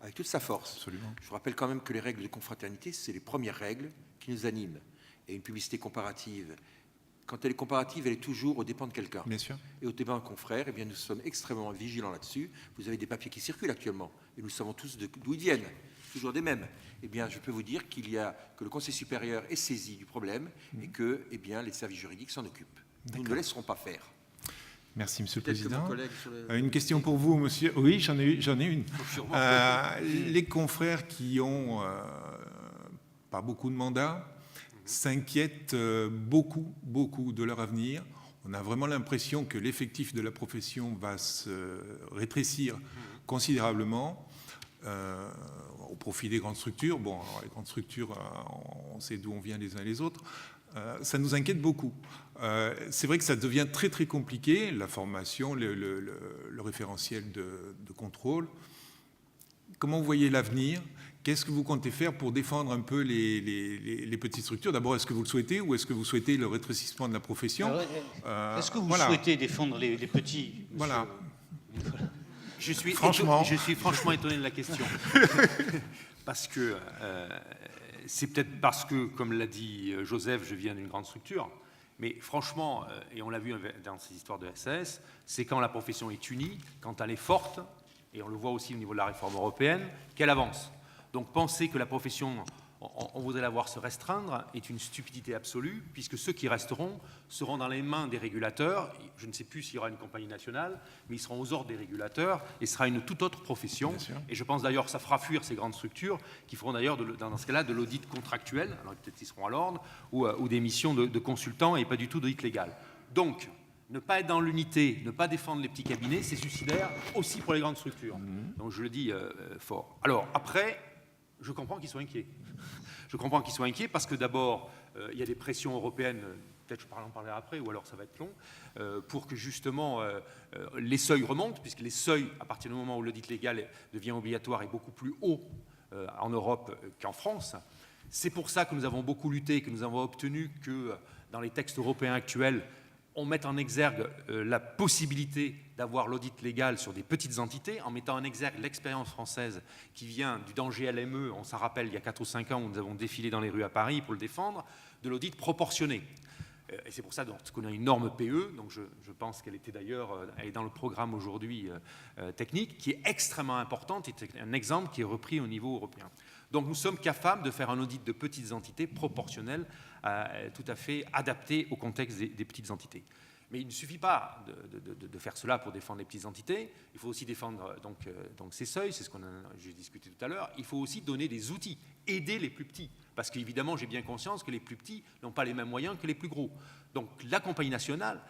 avec toute sa force. Absolument. Je vous rappelle quand même que les règles de confraternité, c'est les premières règles qui nous animent. Et une publicité comparative, quand elle est comparative, elle est toujours aux dépens de quelqu'un. Bien sûr. Et aux dépens d'un confrère, eh bien, nous sommes extrêmement vigilants là-dessus. Vous avez des papiers qui circulent actuellement, et nous savons tous d'où ils viennent, toujours des mêmes. Eh bien, je peux vous dire que le Conseil supérieur est saisi du problème et que, eh bien, les services juridiques s'en occupent. Nous ne le laisserons pas faire. Merci, Monsieur le Peut-être que Président. mon collègue sur le- Une question pour vous, Monsieur. Oui, j'en ai une. Les confrères qui ont pas beaucoup de mandats s'inquiètent beaucoup de leur avenir. On a vraiment l'impression que l'effectif de la profession va se rétrécir considérablement au profit des grandes structures. Bon, alors les grandes structures, on sait d'où on vient les uns et les autres. Ça nous inquiète beaucoup. C'est vrai que ça devient très très compliqué, la formation, le référentiel de contrôle. Comment vous voyez l'avenir? Qu'est-ce que vous comptez faire pour défendre un peu les petites structures? D'abord, est-ce que vous le souhaitez ou est-ce que vous souhaitez le rétrécissement de la profession? Est-ce que vous voilà. souhaitez défendre les petits, monsieur Voilà. Je suis Franchement. franchement étonné de la question. Parce que c'est peut-être parce que, comme l'a dit Joseph, je viens d'une grande structure. Mais franchement, et on l'a vu dans ces histoires de SAS, c'est quand la profession est unie, quand elle est forte, et on le voit aussi au niveau de la réforme européenne, qu'elle avance. Donc penser que la profession, on voudrait la voir se restreindre, est une stupidité absolue, puisque ceux qui resteront seront dans les mains des régulateurs. Je ne sais plus s'il y aura une compagnie nationale, mais ils seront aux ordres des régulateurs, et ce sera une toute autre profession. Et je pense d'ailleurs que ça fera fuir ces grandes structures, qui feront d'ailleurs, dans ce cas-là, de l'audit contractuel, alors peut-être qu'ils seront à l'ordre, ou des missions de consultants, et pas du tout d'audit légal. Donc, ne pas être dans l'unité, ne pas défendre les petits cabinets, c'est suicidaire aussi pour les grandes structures. Donc je le dis fort. Alors après, je comprends qu'ils soient inquiets. Je comprends qu'ils soient inquiets parce que d'abord, il y a des pressions européennes, peut-être je en parlerai après, ou alors ça va être long, pour que justement les seuils remontent, puisque les seuils, à partir du moment où l'audit légal devient obligatoire, est beaucoup plus haut en Europe qu'en France. C'est pour ça que nous avons beaucoup lutté, que nous avons obtenu que dans les textes européens actuels, on met en exergue la possibilité d'avoir l'audit légal sur des petites entités, en mettant en exergue l'expérience française qui vient du danger LME, on s'en rappelle il y a 4 ou 5 ans où nous avons défilé dans les rues à Paris pour le défendre, de l'audit proportionné. Et c'est pour ça qu'on a une norme PE, donc je pense qu'elle était d'ailleurs, elle est dans le programme aujourd'hui technique, qui est extrêmement importante, et c'est un exemple qui est repris au niveau européen. Donc nous sommes capables de faire un audit de petites entités proportionnel, tout à fait adapté au contexte des petites entités. Mais il ne suffit pas de faire cela pour défendre les petites entités, il faut aussi défendre donc ces seuils, c'est ce que j'ai discuté tout à l'heure, il faut aussi donner des outils, aider les plus petits, parce qu'évidemment j'ai bien conscience que les plus petits n'ont pas les mêmes moyens que les plus gros. Donc la compagnie nationale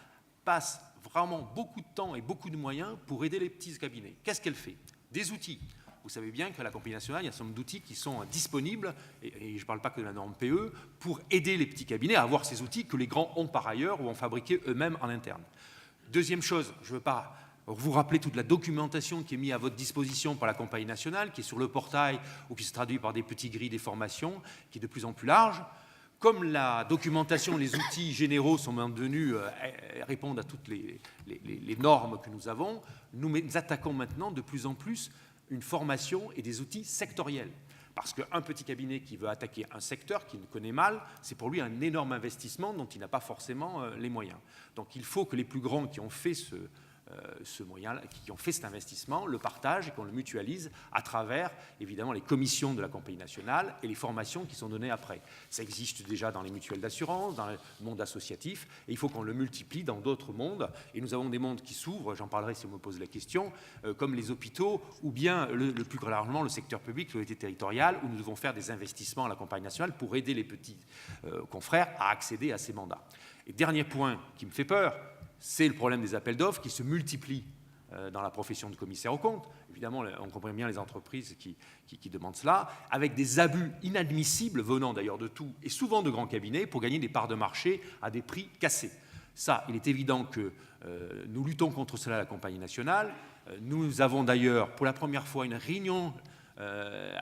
passe vraiment beaucoup de temps et beaucoup de moyens pour aider les petits cabinets. Qu'est-ce qu'elle fait? Des outils. Vous savez bien qu'à la compagnie nationale, il y a un certain nombre d'outils qui sont disponibles, et je ne parle pas que de la norme PE, pour aider les petits cabinets à avoir ces outils que les grands ont par ailleurs ou ont fabriqués eux-mêmes en interne. Deuxième chose, je ne veux pas vous rappeler toute la documentation qui est mise à votre disposition par la compagnie nationale, qui est sur le portail ou qui se traduit par des petits grilles des formations, qui est de plus en plus large. Comme la documentation, les outils généraux sont devenus répondent à toutes les normes que nous avons, nous attaquons maintenant de plus en plus une formation et des outils sectoriels. Parce qu'un petit cabinet qui veut attaquer un secteur qu'il connaît mal, c'est pour lui un énorme investissement dont il n'a pas forcément les moyens. Donc il faut que les plus grands qui ont fait qui ont fait cet investissement le partagent et qu'on le mutualise à travers évidemment les commissions de la compagnie nationale et les formations qui sont données après. Ça existe déjà dans les mutuelles d'assurance, dans le monde associatif, et il faut qu'on le multiplie dans d'autres mondes. Et nous avons des mondes qui s'ouvrent, j'en parlerai si on me pose la question, comme les hôpitaux ou bien le plus largement le secteur public, l'autorité territoriale, où nous devons faire des investissements à la compagnie nationale pour aider les petits confrères à accéder à ces mandats. Et dernier point qui me fait peur, c'est le problème des appels d'offres qui se multiplient dans la profession de commissaire aux comptes. Évidemment, on comprend bien les entreprises qui demandent cela, avec des abus inadmissibles venant d'ailleurs de tout, et souvent de grands cabinets, pour gagner des parts de marché à des prix cassés. Ça, il est évident que nous luttons contre cela à la compagnie nationale. Nous avons d'ailleurs, pour la première fois, une réunion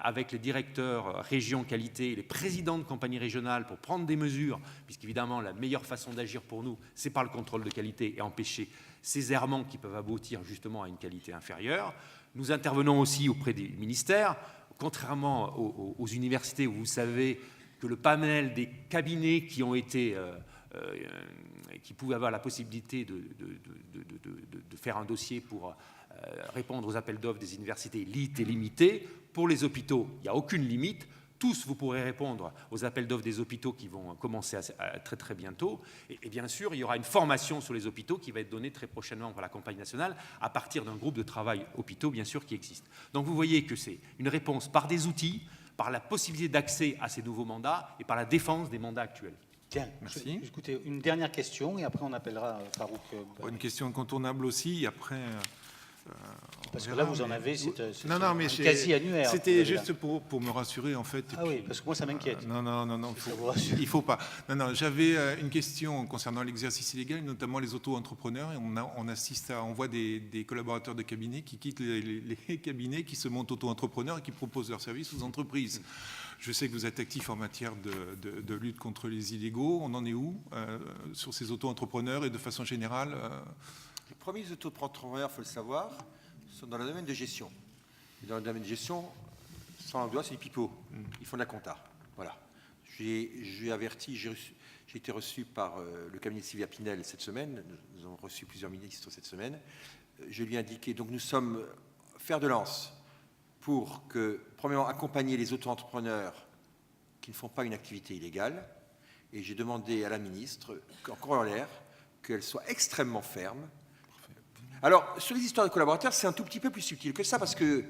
avec les directeurs région qualité, les présidents de compagnies régionales pour prendre des mesures, puisqu'évidemment la meilleure façon d'agir pour nous, c'est par le contrôle de qualité et empêcher ces errements qui peuvent aboutir justement à une qualité inférieure. Nous intervenons aussi auprès des ministères, contrairement aux universités où vous savez que le panel des cabinets qui ont été qui pouvaient avoir la possibilité de faire un dossier pour répondre aux appels d'offres des universités est limité. Pour les hôpitaux, il n'y a aucune limite. Tous, vous pourrez répondre aux appels d'offres des hôpitaux qui vont commencer très très bientôt. Et bien sûr, il y aura une formation sur les hôpitaux qui va être donnée très prochainement par la compagnie nationale à partir d'un groupe de travail hôpitaux, bien sûr, qui existe. Donc vous voyez que c'est une réponse par des outils, par la possibilité d'accès à ces nouveaux mandats et par la défense des mandats actuels. Tiens, merci. Écoutez, une dernière question et après on appellera Farouk. Une question incontournable aussi, après Parce que on là, verra, vous en mais- avez, c'est Non, non, mais quasi annuaire. C'était juste pour me rassurer, en fait. et Ah oui, parce que moi, ça m'inquiète. Non, Ça vous rassure. il faut pas. Non, j'avais une question concernant l'exercice illégal, notamment les auto-entrepreneurs. Et on assiste on voit des collaborateurs de cabinet qui quittent les cabinets, qui se montent auto-entrepreneurs et qui proposent leurs services aux entreprises. Je sais que vous êtes actif en matière de lutte contre les illégaux. On en est où sur ces auto-entrepreneurs et de façon générale Les premiers auto-entrepreneurs, il faut le savoir, sont dans le domaine de gestion. Et dans le domaine de gestion, sans langue de doigt, c'est du pipeau. Ils font de la compta. Voilà. J'ai averti, j'ai été reçu par le cabinet de Sylvia Pinel cette semaine. Nous avons reçu plusieurs ministres cette semaine. Je lui ai indiqué, donc nous sommes fer de lance pour que, premièrement, accompagner les auto-entrepreneurs qui ne font pas une activité illégale. Et j'ai demandé à la ministre, encore en l'air, qu'elle soit extrêmement ferme. Alors, sur les histoires de collaborateurs, c'est un tout petit peu plus subtil que ça, parce que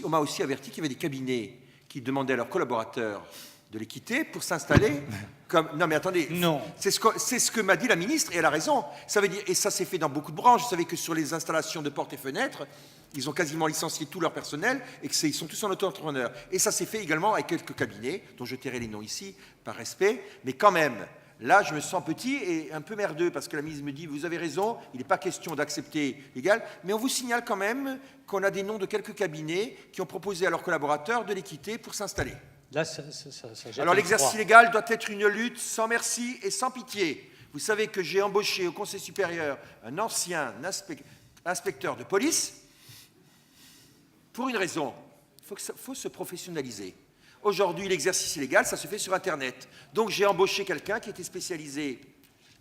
on m'a aussi averti qu'il y avait des cabinets qui demandaient à leurs collaborateurs de les quitter pour s'installer comme... Non, mais attendez, Non. c'est ce que m'a dit la ministre, et elle a raison. Ça veut dire, et ça s'est fait dans beaucoup de branches. Vous savez que sur les installations de portes et fenêtres, ils ont quasiment licencié tout leur personnel et qu'ils sont tous en auto-entrepreneur. Et ça s'est fait également avec quelques cabinets, dont je tairai les noms ici, par respect, mais quand même... Là, je me sens petit et un peu merdeux parce que la ministre me dit « Vous avez raison, il n'est pas question d'accepter l'égal, mais on vous signale quand même qu'on a des noms de quelques cabinets qui ont proposé à leurs collaborateurs de les quitter pour s'installer. » Là, ça jette Alors un l'exercice froid. illégal doit être une lutte sans merci et sans pitié. Vous savez que j'ai embauché au Conseil supérieur un ancien inspecteur de police pour une raison. Il faut se professionnaliser. Aujourd'hui, l'exercice illégal, ça se fait sur Internet. Donc, j'ai embauché quelqu'un qui était spécialisé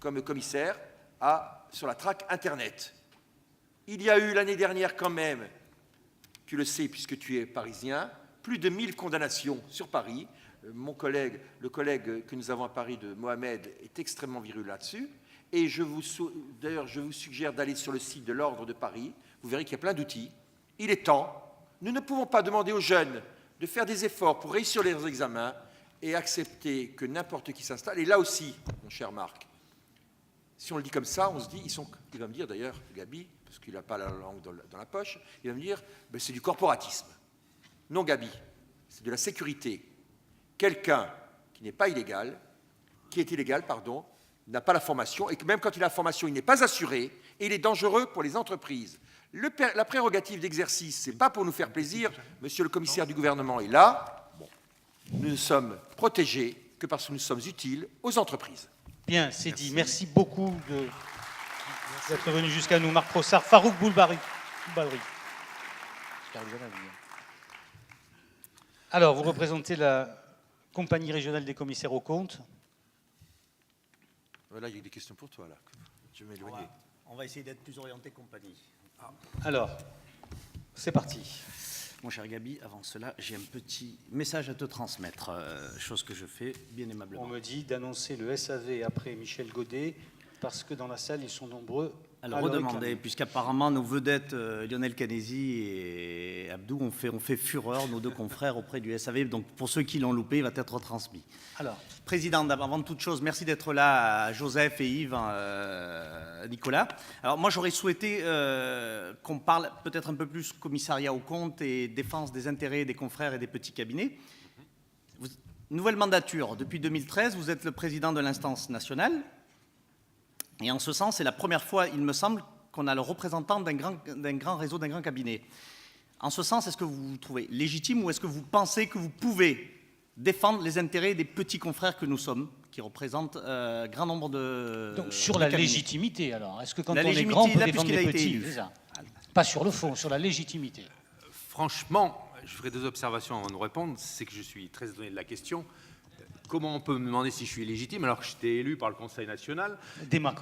comme commissaire sur la traque Internet. Il y a eu l'année dernière quand même, tu le sais puisque tu es parisien, plus de 1000 condamnations sur Paris. Le collègue que nous avons à Paris de Mohamed est extrêmement virulent là-dessus. Et d'ailleurs, je vous suggère d'aller sur le site de l'Ordre de Paris. Vous verrez qu'il y a plein d'outils. Il est temps. Nous ne pouvons pas demander aux jeunes de faire des efforts pour réussir leurs examens et accepter que n'importe qui s'installe. Et là aussi, mon cher Marc, si on le dit comme ça, on se dit, il va me dire d'ailleurs, Gabi, parce qu'il n'a pas la langue dans la poche, il va me dire, ben, c'est du corporatisme. Non, Gabi, c'est de la sécurité. Quelqu'un qui n'est pas illégal, qui est illégal, pardon, n'a pas la formation, et que même quand il a la formation, il n'est pas assuré, et il est dangereux pour les entreprises. La prérogative d'exercice, ce n'est pas pour nous faire plaisir. Monsieur le commissaire du gouvernement est là. Bon. Nous ne sommes protégés que parce que nous sommes utiles aux entreprises. Bien, c'est dit. Merci beaucoup d'être venu jusqu'à nous. Marc Prossard, Farouk Boulbari. Alors, vous représentez la compagnie régionale des commissaires aux comptes. Voilà, il y a des questions pour toi, là. Je vais m'éloigner. On va essayer d'être plus orienté compagnie. Alors, c'est parti. Mon cher Gabi, avant cela, j'ai un petit message à te transmettre, chose que je fais bien aimablement. On me dit d'annoncer le SAV après Michel Godet, parce que dans la salle, ils sont nombreux à le redemander, puisqu'apparemment nos vedettes Lionel Canesi et Abdou ont fait fureur, nos deux confrères, auprès du SAV. Donc pour ceux qui l'ont loupé, il va être retransmis. Alors, Président, avant toute chose, merci d'être là, à Joseph et Yves, Nicolas. Alors moi, j'aurais souhaité qu'on parle peut-être un peu plus commissariat aux comptes et défense des intérêts des confrères et des petits cabinets. Nouvelle mandature, depuis 2013, vous êtes le président de l'instance nationale. Et en ce sens, c'est la première fois, il me semble, qu'on a le représentant d'un grand réseau, d'un grand cabinet. En ce sens, est-ce que vous vous trouvez légitime ou est-ce que vous pensez que vous pouvez défendre les intérêts des petits confrères que nous sommes, qui représentent un grand nombre de... Donc sur la légitimité, alors. Est-ce que quand la on est légitimité, grand, on peut là, défendre puisqu'il les a été petits élu. c'est ça. Pas sur le fond, sur la légitimité. Franchement, je ferai deux observations avant de répondre. C'est que je suis très étonné de la question. Comment on peut me demander si je suis légitime alors que j'étais élu par le Conseil national?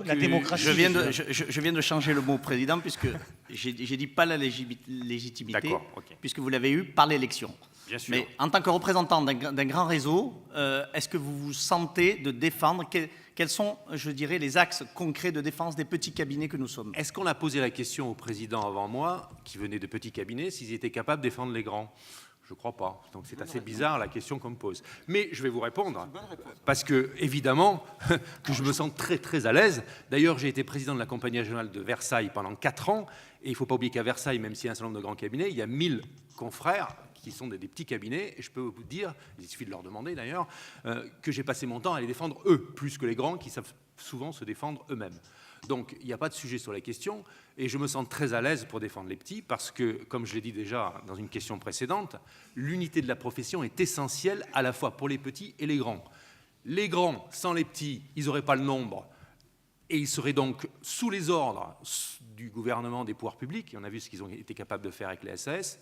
La démocratie. Je viens de changer le mot président, puisque j'ai dit pas la légitimité, D'accord, ok. puisque vous l'avez eu par l'élection. Bien sûr. Mais en tant que représentant d'un grand réseau, est-ce que vous vous sentez de défendre quels sont, je dirais, les axes concrets de défense des petits cabinets que nous sommes? Est-ce qu'on a posé la question au président avant moi, qui venait de petits cabinets, s'ils étaient capables de défendre les grands? Je ne crois pas. Donc c'est assez bizarre la question qu'on me pose. Mais je vais vous répondre, parce que, évidemment, que je me sens très très à l'aise. D'ailleurs, j'ai été président de la Compagnie régionale de Versailles pendant 4 ans, et il ne faut pas oublier qu'à Versailles, même s'il y a un certain nombre de grands cabinets, il y a 1000 confrères qui sont des petits cabinets, et je peux vous dire, il suffit de leur demander d'ailleurs, que j'ai passé mon temps à les défendre eux, plus que les grands qui savent souvent se défendre eux-mêmes. Donc il n'y a pas de sujet sur la question, et je me sens très à l'aise pour défendre les petits, parce que, comme je l'ai dit déjà dans une question précédente, l'unité de la profession est essentielle à la fois pour les petits et les grands. Les grands, sans les petits, ils n'auraient pas le nombre, et ils seraient donc sous les ordres du gouvernement, des pouvoirs publics, et on a vu ce qu'ils ont été capables de faire avec les SAS.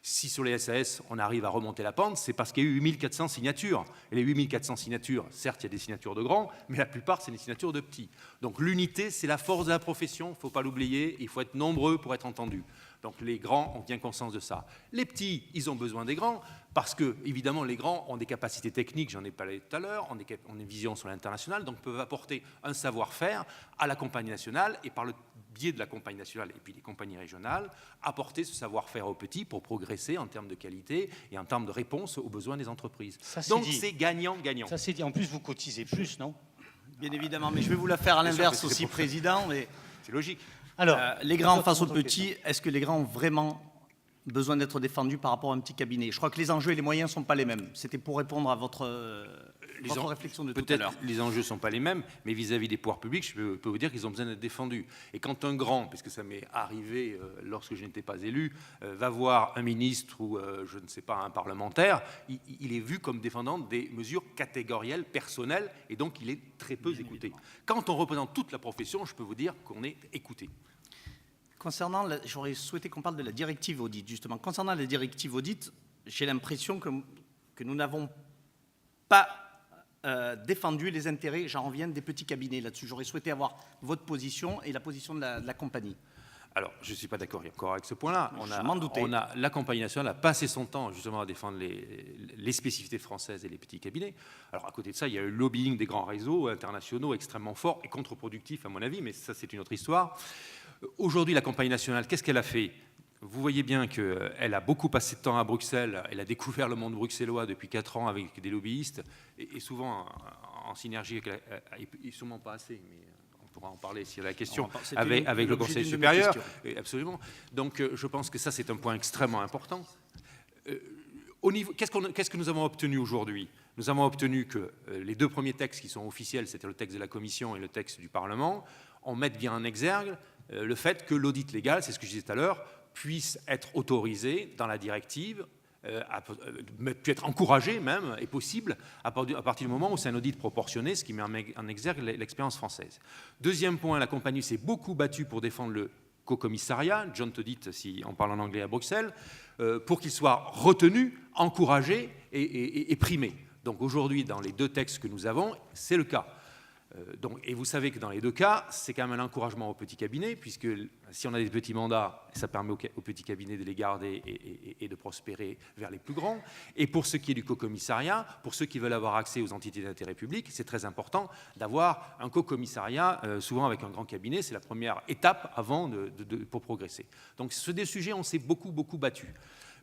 Si sur les SAS, on arrive à remonter la pente, c'est parce qu'il y a eu 8400 signatures. Et les 8400 signatures, certes, il y a des signatures de grands, mais la plupart, c'est des signatures de petits. Donc l'unité, c'est la force de la profession, il ne faut pas l'oublier, il faut être nombreux pour être entendus. Donc les grands ont bien conscience de ça. Les petits, ils ont besoin des grands, parce que, évidemment, les grands ont des capacités techniques, j'en ai parlé tout à l'heure, ont une vision sur l'international, donc peuvent apporter un savoir-faire à la compagnie nationale, et par le biais de la compagnie nationale et puis des compagnies régionales, apporter ce savoir-faire aux petits pour progresser en termes de qualité et en termes de réponse aux besoins des entreprises. Donc c'est gagnant-gagnant. Ça c'est dit. En plus, vous cotisez plus, non? Bien évidemment, mais je vais vous la faire à Bien sûr, l'inverse mais c'est aussi, pour- Président. Mais, C'est logique. Alors, les grands d'autres- face aux d'autres petits, questions. est-ce que les grands ont vraiment besoin d'être défendus par rapport à un petit cabinet? Je crois que les enjeux et les moyens ne sont pas les mêmes. C'était pour répondre à votre réflexion de tout à l'heure. Peut-être les enjeux ne sont pas les mêmes, mais vis-à-vis des pouvoirs publics, je peux vous dire qu'ils ont besoin d'être défendus. Et quand un grand, puisque ça m'est arrivé lorsque je n'étais pas élu, va voir un ministre ou, je ne sais pas, un parlementaire, il est vu comme défendant des mesures catégorielles, personnelles, et donc il est très peu écouté. Quand on représente toute la profession, je peux vous dire qu'on est écouté. Concernant, j'aurais souhaité qu'on parle de la directive audit, justement. Concernant la directive audit, j'ai l'impression que nous n'avons pas défendu les intérêts, j'en reviens, des petits cabinets là-dessus. J'aurais souhaité avoir votre position et la position de la compagnie. Alors, je ne suis pas d'accord encore avec ce point-là. Je m'en doutais. La compagnie nationale a passé son temps justement à défendre les spécificités françaises et les petits cabinets. Alors, à côté de ça, il y a eu le lobbying des grands réseaux internationaux extrêmement fort et contre-productif, à mon avis, mais ça, c'est une autre histoire. Aujourd'hui, la compagnie nationale, qu'est-ce qu'elle a fait? Vous voyez bien qu'elle a beaucoup passé de temps à Bruxelles. Elle a découvert le monde bruxellois depuis 4 ans avec des lobbyistes, et souvent en synergie avec et sûrement pas assez, mais on pourra en parler si y a la question, avec le Conseil supérieur. Absolument. Donc je pense que ça, c'est un point extrêmement important. Qu'est-ce que nous avons obtenu aujourd'hui? Nous avons obtenu que les 2 premiers textes qui sont officiels, c'était le texte de la Commission et le texte du Parlement, on mette bien en exergue le fait que l'audit légal, c'est ce que je disais tout à l'heure, puisse être autorisé dans la directive, peut être encouragé même, et possible, à partir du moment où c'est un audit proportionné, ce qui met en exergue l'expérience française. Deuxième point, la compagnie s'est beaucoup battue pour défendre le co-commissariat, joint audit si on parle en anglais à Bruxelles, pour qu'il soit retenu, encouragé et primé. Donc aujourd'hui, dans les 2 textes que nous avons, c'est le cas. Et vous savez que dans les 2 cas, c'est quand même un encouragement aux petits cabinets, puisque si on a des petits mandats, ça permet aux petits cabinets de les garder et de prospérer vers les plus grands. Et pour ce qui est du co-commissariat, pour ceux qui veulent avoir accès aux entités d'intérêt public, c'est très important d'avoir un co-commissariat, souvent avec un grand cabinet. C'est la première étape avant pour progresser. Donc sur des sujets, on s'est beaucoup battu.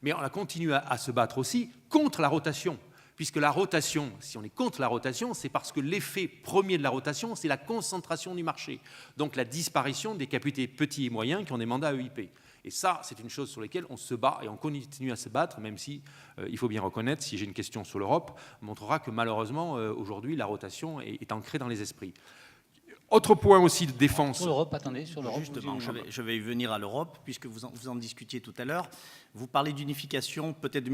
Mais on a continué à se battre aussi contre la rotation. Puisque la rotation, si on est contre la rotation, c'est parce que l'effet premier de la rotation, c'est la concentration du marché. Donc la disparition des capitaux petits et moyens qui ont des mandats EIP. Et ça, c'est une chose sur laquelle on se bat et on continue à se battre, même si, il faut bien reconnaître, si j'ai une question sur l'Europe, montrera que malheureusement, aujourd'hui, la rotation est ancrée dans les esprits. Autre point aussi de défense. Sur l'Europe, attendez, sur l'Europe. Justement, je vais y venir à l'Europe, puisque vous en discutiez tout à l'heure. Vous parlez d'unification, peut-être de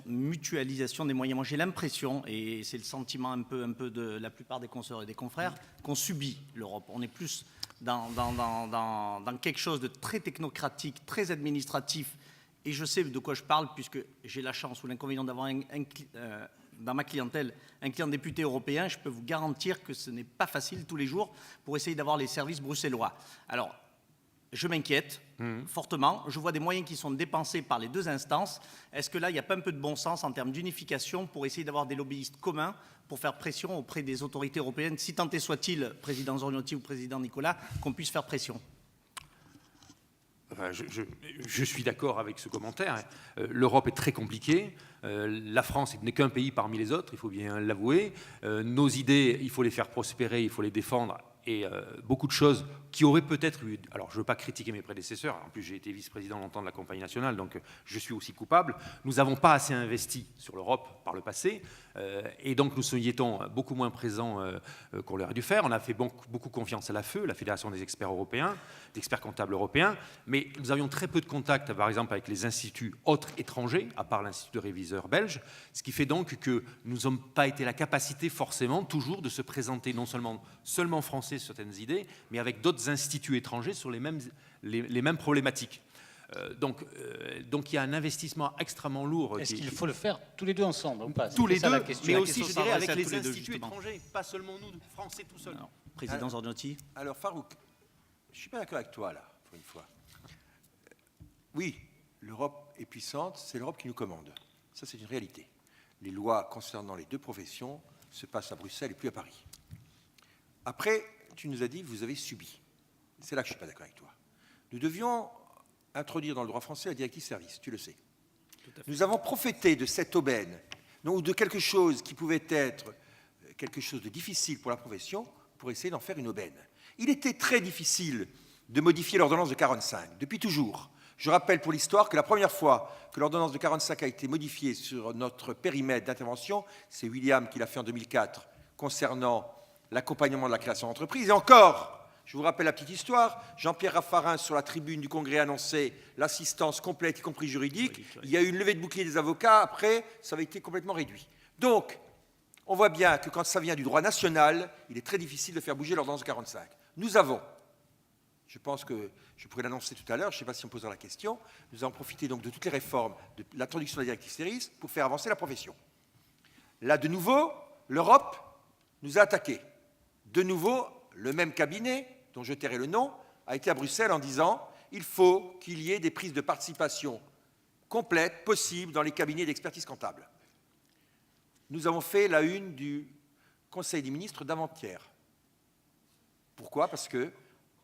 mutualisation des moyens. Moi, j'ai l'impression, et c'est le sentiment un peu de la plupart des consoeurs et des confrères, qu'on subit l'Europe. On est plus dans quelque chose de très technocratique, très administratif. Et je sais de quoi je parle, puisque j'ai la chance ou l'inconvénient d'avoir dans ma clientèle un client député européen. Je peux vous garantir que ce n'est pas facile tous les jours pour essayer d'avoir les services bruxellois. Alors, je m'inquiète fortement. Je vois des moyens qui sont dépensés par les 2 instances. Est-ce que là, il n'y a pas un peu de bon sens en termes d'unification pour essayer d'avoir des lobbyistes communs pour faire pression auprès des autorités européennes, si tant est soit-il, président Zoriotti ou président Nicolas, qu'on puisse faire pression? enfin, je suis d'accord avec ce commentaire. L'Europe est très compliquée. La France n'est qu'un pays parmi les autres, il faut bien l'avouer. Nos idées, il faut les faire prospérer, il faut les défendre. Et beaucoup de choses qui auraient peut-être eu... Alors, je ne veux pas critiquer mes prédécesseurs. En plus, j'ai été vice-président longtemps de la Compagnie nationale, donc je suis aussi coupable. Nous n'avons pas assez investi sur l'Europe par le passé. Et donc, nous y étions beaucoup moins présents qu'on l'aurait dû faire. On a fait beaucoup confiance à la FEU, la Fédération des experts européens, d'experts comptables européens. Mais nous avions très peu de contacts, par exemple, avec les instituts autres étrangers, à part l'Institut de réviseurs belge. Ce qui fait donc que nous n'avons pas été la capacité, forcément, toujours de se présenter non seulement français sur certaines idées, mais avec d'autres instituts étrangers sur les mêmes problématiques. Donc il y a un investissement extrêmement lourd. Est-ce qu'il faut le faire tous les deux ensemble ou pas? Tous les ça, deux, la question. mais aussi, je dirais, avec tous les les deux, instituts justement. étrangers, pas seulement nous, Français tout seuls. Président Zornotti. Alors, Farouk, je ne suis pas d'accord avec toi, là, pour une fois. Oui, l'Europe est puissante, c'est l'Europe qui nous commande. Ça, c'est une réalité. Les lois concernant les deux professions se passent à Bruxelles et plus à Paris. Après, tu nous as dit que vous avez subi. C'est là que je ne suis pas d'accord avec toi. Nous devions introduire dans le droit français la directive service, tu le sais. Nous avons profité de cette aubaine, ou de quelque chose qui pouvait être quelque chose de difficile pour la profession, pour essayer d'en faire une aubaine. Il était très difficile de modifier l'ordonnance de 45, depuis toujours. Je rappelle pour l'histoire que la première fois que l'ordonnance de 45 a été modifiée sur notre périmètre d'intervention, c'est William qui l'a fait en 2004, concernant l'accompagnement de la création d'entreprise. Et encore, je vous rappelle la petite histoire, Jean-Pierre Raffarin, sur la tribune du Congrès, annonçait l'assistance complète, y compris juridique. Il y a eu une levée de bouclier des avocats, après, ça avait été complètement réduit. Donc, on voit bien que quand ça vient du droit national, il est très difficile de faire bouger l'ordonnance de 45. Nous avons, je pense que je pourrais l'annoncer tout à l'heure, je ne sais pas si on posera la question, nous avons profité donc de toutes les réformes, de l'introduction de la directive Seris pour faire avancer la profession. Là, de nouveau, l'Europe nous a attaqués. De nouveau, le même cabinet, dont je tairai le nom, a été à Bruxelles en disant il faut qu'il y ait des prises de participation complètes, possibles, dans les cabinets d'expertise comptable. Nous avons fait la une du Conseil des ministres d'avant-hier. Pourquoi? Parce que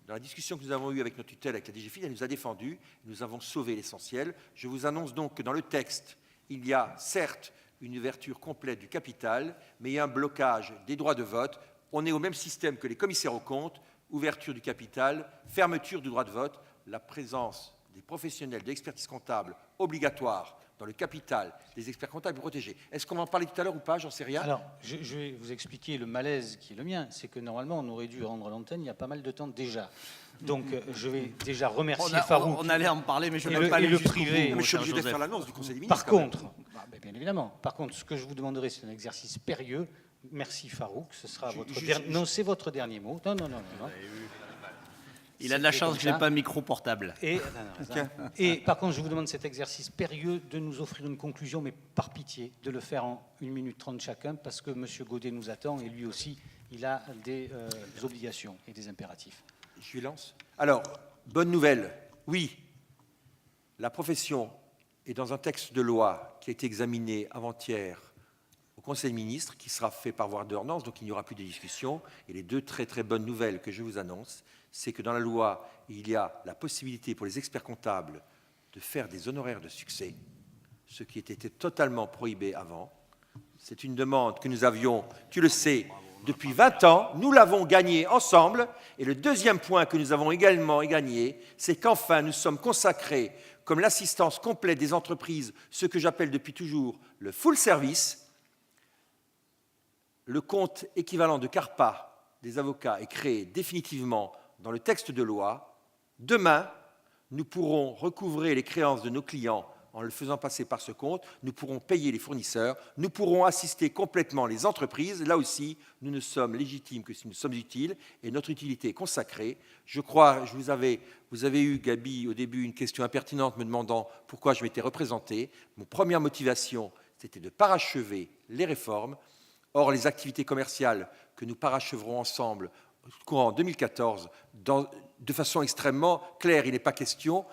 dans la discussion que nous avons eue avec notre tutelle, avec la DGFiP, elle nous a défendu, nous avons sauvé l'essentiel. Je vous annonce donc que dans le texte, il y a certes une ouverture complète du capital, mais il y a un blocage des droits de vote. On est au même système que les commissaires aux comptes, ouverture du capital, fermeture du droit de vote, la présence des professionnels de l'expertise comptable obligatoire dans le capital des experts comptables protégés. Est-ce qu'on va en parler tout à l'heure ou pas? J'en sais rien. Alors, je vais vous expliquer le malaise qui est le mien. C'est que normalement, on aurait dû rendre l'antenne il y a pas mal de temps déjà. Donc, je vais déjà remercier Farouk. On allait en parler, mais je Et ne le- peux pas et aller le jusqu'au privé. bout, Mais je suis cher obligé de Joseph. faire l'annonce du Conseil des ministres. Par quand même. contre, bien évidemment, par contre, ce que je vous demanderai, c'est un exercice périlleux. Merci Farouk, ce sera votre dernier... Non, c'est votre dernier mot. Non. Il a de la C'est chance comme que je n'ai ça. pas un micro portable. Et par contre, je vous demande cet exercice périlleux de nous offrir une conclusion, mais par pitié, de le faire en 1 minute 30 chacun, parce que M. Godet nous attend et lui aussi, il a des obligations et des impératifs. Je lui lance. Alors, bonne nouvelle. Oui, la profession est dans un texte de loi qui a été examiné avant-hier au Conseil des ministres, qui sera fait par voie d'ordonnance, donc il n'y aura plus de discussion. Et les deux très très bonnes nouvelles que je vous annonce, c'est que dans la loi, il y a la possibilité pour les experts comptables de faire des honoraires de succès, ce qui était totalement prohibé avant. C'est une demande que nous avions, tu le sais, depuis 20 ans. Nous l'avons gagnée ensemble. Et le deuxième point que nous avons également gagné, c'est qu'enfin, nous sommes consacrés comme l'assistance complète des entreprises, ce que j'appelle depuis toujours le full service. Le compte équivalent de CARPA des avocats est créé définitivement dans le texte de loi. Demain, nous pourrons recouvrer les créances de nos clients en le faisant passer par ce compte. Nous pourrons payer les fournisseurs. Nous pourrons assister complètement les entreprises. Là aussi, nous ne sommes légitimes que si nous sommes utiles et notre utilité est consacrée. Je crois, vous avez eu, Gabi, au début, une question impertinente me demandant pourquoi je m'étais représenté. Mon première motivation, c'était de parachever les réformes. Or, les activités commerciales que nous paracheverons ensemble courant 2014, de façon extrêmement claire, il n'est pas question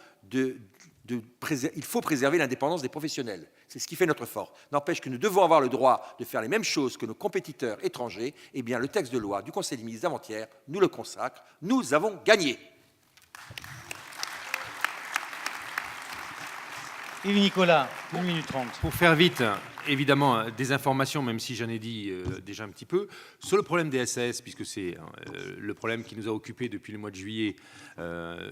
il faut préserver l'indépendance des professionnels. C'est ce qui fait notre force. N'empêche que nous devons avoir le droit de faire les mêmes choses que nos compétiteurs étrangers. Eh bien, le texte de loi du Conseil des ministres d'avant-hier nous le consacre. Nous avons gagné. Yves Nicolas, 1 minute 30. Pour faire vite, évidemment, des informations, même si j'en ai dit déjà un petit peu, sur le problème des SAS, puisque c'est le problème qui nous a occupés depuis le mois de juillet.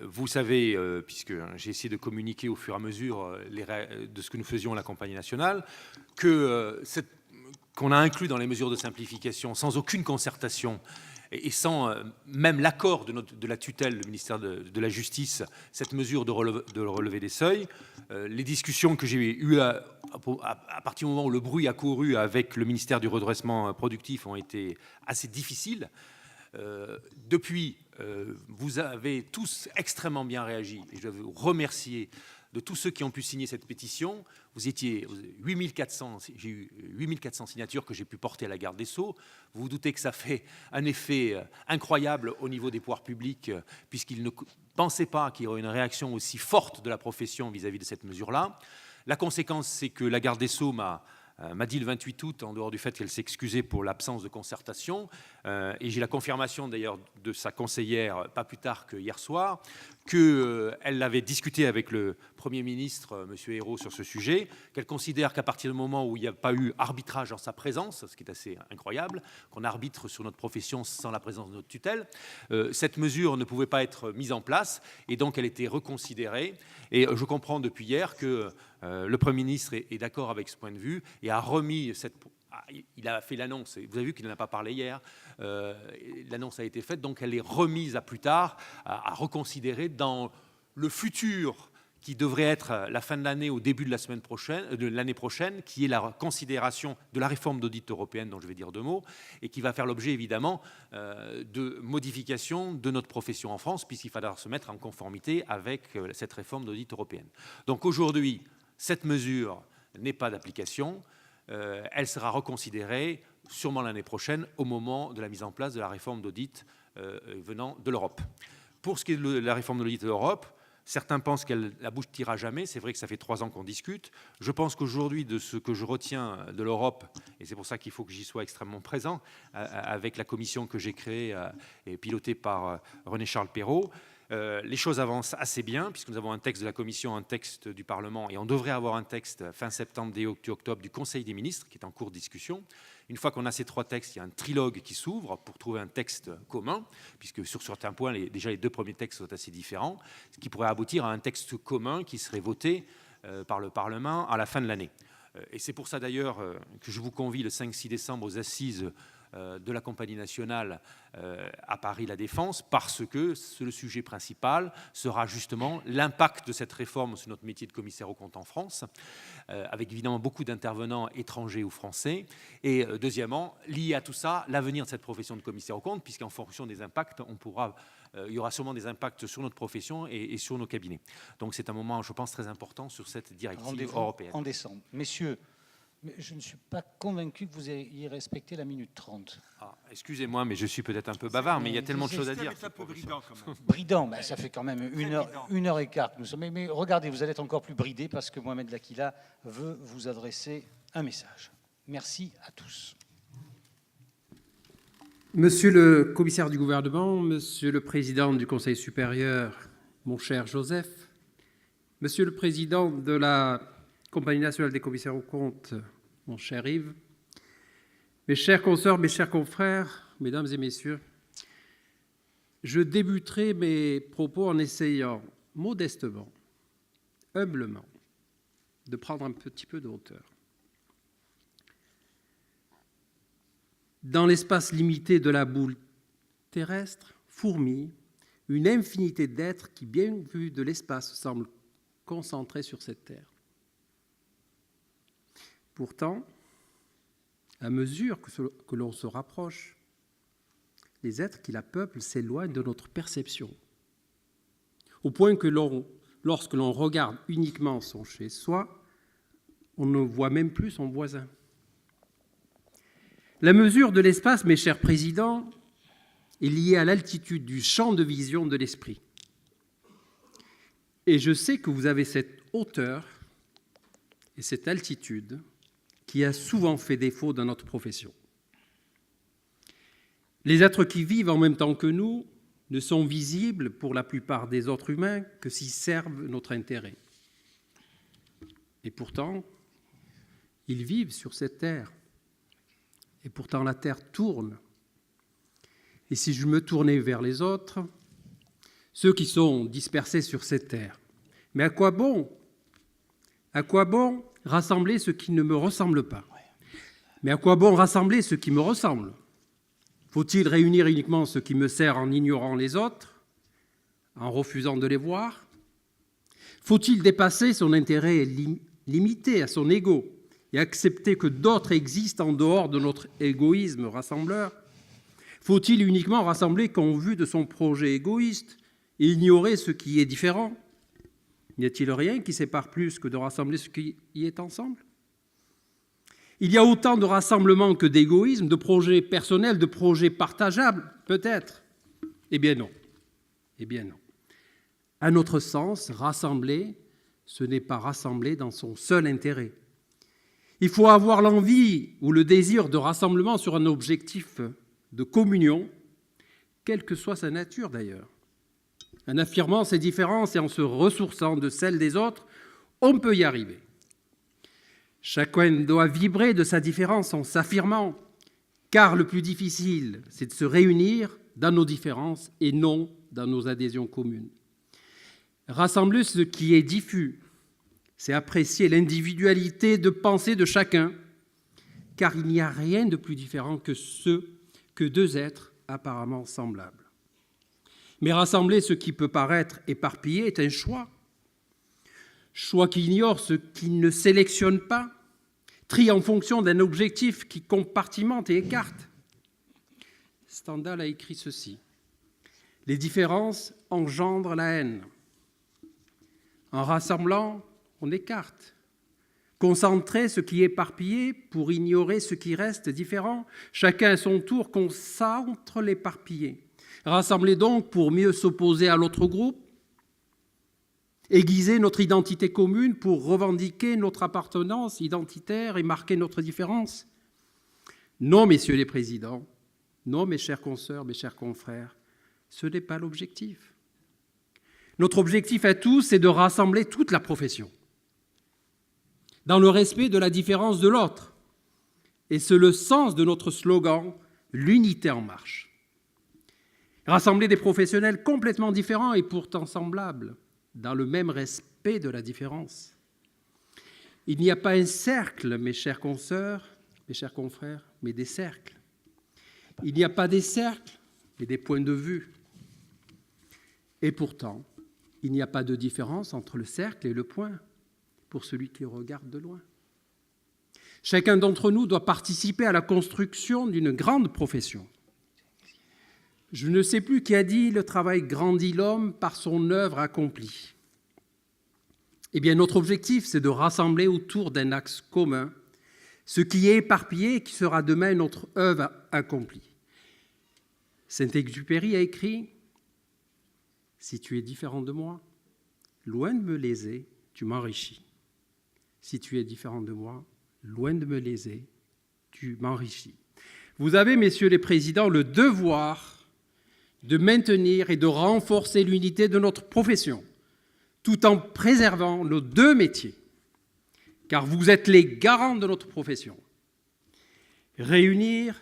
Vous savez, puisque j'ai essayé de communiquer au fur et à mesure de ce que nous faisions à la Compagnie nationale, qu'on a inclus dans les mesures de simplification sans aucune concertation et sans même l'accord de la tutelle, le ministère de la Justice, cette mesure de relever des seuils. Les discussions que j'ai eues à partir du moment où le bruit a couru avec le ministère du redressement productif ont été assez difficiles. Depuis, vous avez tous extrêmement bien réagi et je dois vous remercier de tous ceux qui ont pu signer cette pétition. Vous étiez 8400, j'ai eu 8400 signatures que j'ai pu porter à la garde des Sceaux. Vous vous doutez que ça fait un effet incroyable au niveau des pouvoirs publics, puisqu'ils ne pensaient pas qu'il y aurait une réaction aussi forte de la profession vis-à-vis de cette mesure-là. La conséquence, c'est que la garde des Sceaux m'a dit le 28 août, en dehors du fait qu'elle s'excusait pour l'absence de concertation, et j'ai la confirmation d'ailleurs de sa conseillère, pas plus tard que hier soir, qu'elle avait discuté avec le Premier ministre, M. Ayrault, sur ce sujet, qu'elle considère qu'à partir du moment où il n'y a pas eu arbitrage en sa présence, ce qui est assez incroyable, qu'on arbitre sur notre profession sans la présence de notre tutelle, cette mesure ne pouvait pas être mise en place, et donc elle était reconsidérée. Et je comprends depuis hier que le Premier ministre est d'accord avec ce point de vue et a remis il a fait l'annonce, vous avez vu qu'il n'en a pas parlé hier, l'annonce a été faite, donc elle est remise à plus tard, à reconsidérer dans le futur qui devrait être la fin de l'année au début de l'année prochaine, qui est la considération de la réforme d'audit européenne, dont je vais dire 2 mots, et qui va faire l'objet évidemment de modifications de notre profession en France, puisqu'il faudra se mettre en conformité avec cette réforme d'audit européenne. Donc aujourd'hui, cette mesure n'est pas d'application. Elle sera reconsidérée sûrement l'année prochaine au moment de la mise en place de la réforme d'audit venant de l'Europe. Pour ce qui est de la réforme de l'audit de l'Europe, certains pensent qu'elle n'aboutira jamais. C'est vrai que ça fait 3 ans qu'on discute. Je pense qu'aujourd'hui, de ce que je retiens de l'Europe, et c'est pour ça qu'il faut que j'y sois extrêmement présent, avec la commission que j'ai créée et pilotée par René-Charles Perrault, les choses avancent assez bien, puisque nous avons un texte de la Commission, un texte du Parlement, et on devrait avoir un texte fin septembre, début octobre du Conseil des ministres, qui est en cours de discussion. Une fois qu'on a ces 3 textes, il y a un trilogue qui s'ouvre pour trouver un texte commun, puisque sur certains points, déjà les 2 premiers textes sont assez différents, ce qui pourrait aboutir à un texte commun qui serait voté par le Parlement à la fin de l'année. Et c'est pour ça d'ailleurs que je vous convie le 5-6 décembre aux assises de la Compagnie nationale à Paris-La Défense, parce que le sujet principal sera justement l'impact de cette réforme sur notre métier de commissaire aux comptes en France, avec évidemment beaucoup d'intervenants étrangers ou français, et deuxièmement, lié à tout ça, l'avenir de cette profession de commissaire aux comptes, puisqu'en fonction des impacts, il y aura sûrement des impacts sur notre profession et sur nos cabinets. Donc c'est un moment, je pense, très important sur cette directive européenne. En décembre. Messieurs, mais je ne suis pas convaincu que vous ayez respecté la minute 30. Excusez-moi, mais je suis peut-être un peu bavard, mais il y a tellement de choses à dire. C'est un peu bridant quand même. Bridant, ben, ça fait quand même 1h15 que nous sommes. Mais regardez, vous allez être encore plus bridés parce que Mohamed Lakila veut vous adresser un message. Merci à tous. Monsieur le commissaire du gouvernement, monsieur le président du Conseil supérieur, mon cher Joseph, monsieur le président de la Compagnie nationale des commissaires aux comptes, mon cher Yves, mes chers consoeurs, mes chers confrères, mesdames et messieurs, je débuterai mes propos en essayant modestement, humblement, de prendre un petit peu de hauteur. Dans l'espace limité de la boule terrestre, fourmille une infinité d'êtres qui, bien vu de l'espace, semblent concentrés sur cette terre. Pourtant, à mesure que l'on se rapproche, les êtres qui la peuplent s'éloignent de notre perception, au point que lorsque l'on regarde uniquement son chez-soi, on ne voit même plus son voisin. La mesure de l'espace, mes chers présidents, est liée à l'altitude du champ de vision de l'esprit. Et je sais que vous avez cette hauteur et cette altitude qui a souvent fait défaut dans notre profession. Les êtres qui vivent en même temps que nous ne sont visibles pour la plupart des autres humains que s'ils servent notre intérêt. Et pourtant, ils vivent sur cette terre. Et pourtant, la terre tourne. Et si je me tournais vers les autres, ceux qui sont dispersés sur cette terre, mais à quoi bon? À quoi bon rassembler ceux qui ne me ressemblent pas? Mais à quoi bon rassembler ceux qui me ressemblent? Faut-il réunir uniquement ceux qui me servent en ignorant les autres, en refusant de les voir? Faut-il dépasser son intérêt limité à son ego et accepter que d'autres existent en dehors de notre égoïsme rassembleur? Faut-il uniquement rassembler qu'en vue de son projet égoïste et ignorer ce qui est différent? N'y a-t-il rien qui sépare plus que de rassembler ce qui y est ensemble? Il y a autant de rassemblements que d'égoïsme, de projets personnels, de projets partageables, peut-être. Eh bien non. Eh bien non. À notre sens, rassembler, ce n'est pas rassembler dans son seul intérêt. Il faut avoir l'envie ou le désir de rassemblement sur un objectif de communion, quelle que soit sa nature d'ailleurs. En affirmant ces différences et en se ressourçant de celles des autres, on peut y arriver. Chacun doit vibrer de sa différence en s'affirmant, car le plus difficile, c'est de se réunir dans nos différences et non dans nos adhésions communes. Rassembler ce qui est diffus, c'est apprécier l'individualité de pensée de chacun, car il n'y a rien de plus différent que deux êtres apparemment semblables. Mais rassembler ce qui peut paraître éparpillé est un choix. Choix qui ignore ce qui ne sélectionne pas, trie en fonction d'un objectif qui compartimente et écarte. Stendhal a écrit ceci: « Les différences engendrent la haine. En rassemblant, on écarte. Concentrer ce qui est éparpillé pour ignorer ce qui reste différent. Chacun à son tour concentre l'éparpillé. Rassembler donc pour mieux s'opposer à l'autre groupe. Aiguiser notre identité commune pour revendiquer notre appartenance identitaire et marquer notre différence. Non, messieurs les présidents, non, mes chères consoeurs, mes chers confrères, ce n'est pas l'objectif. Notre objectif à tous, c'est de rassembler toute la profession, dans le respect de la différence de l'autre. Et c'est le sens de notre slogan « L'unité en marche ». Rassembler des professionnels complètement différents et pourtant semblables, dans le même respect de la différence. Il n'y a pas un cercle, mes chères consoeurs, mes chers confrères, mais des cercles. Il n'y a pas des cercles, mais des points de vue. Et pourtant, il n'y a pas de différence entre le cercle et le point, pour celui qui regarde de loin. Chacun d'entre nous doit participer à la construction d'une grande profession. Je ne sais plus qui a dit « le travail grandit l'homme par son œuvre accomplie ». Eh bien, notre objectif, c'est de rassembler autour d'un axe commun ce qui est éparpillé et qui sera demain notre œuvre accomplie. Saint-Exupéry a écrit « Si tu es différent de moi, loin de me léser, tu m'enrichis. Si tu es différent de moi, loin de me léser, tu m'enrichis. » Vous avez, messieurs les présidents, le devoir de maintenir et de renforcer l'unité de notre profession, tout en préservant nos deux métiers, car vous êtes les garants de notre profession. Réunir,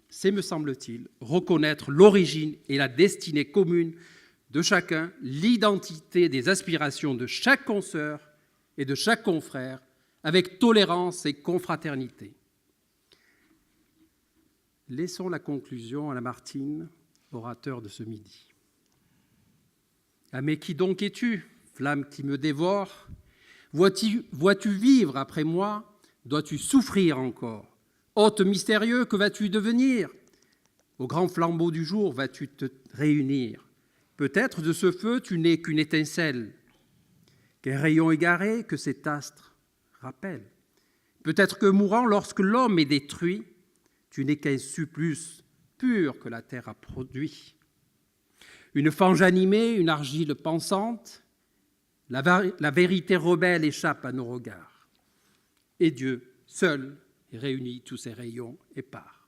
c'est, me semble-t-il, reconnaître l'origine et la destinée commune de chacun, l'identité des aspirations de chaque consoeur et de chaque confrère, avec tolérance et confraternité. Laissons la conclusion à Lamartine, orateur de ce midi. « Ah, mais qui donc es-tu, flamme qui me dévore? Vois-tu vivre après moi? Dois-tu souffrir encore? Hôte mystérieux, que vas-tu devenir? Au grand flambeau du jour vas-tu te réunir? Peut-être de ce feu tu n'es qu'une étincelle, qu'un rayon égaré que cet astre rappelle. Peut-être que mourant lorsque l'homme est détruit, tu n'es qu'un supplice pur que la terre a produit. Une fange animée, une argile pensante, la vérité rebelle échappe à nos regards. Et Dieu, seul, réunit tous ses rayons et part.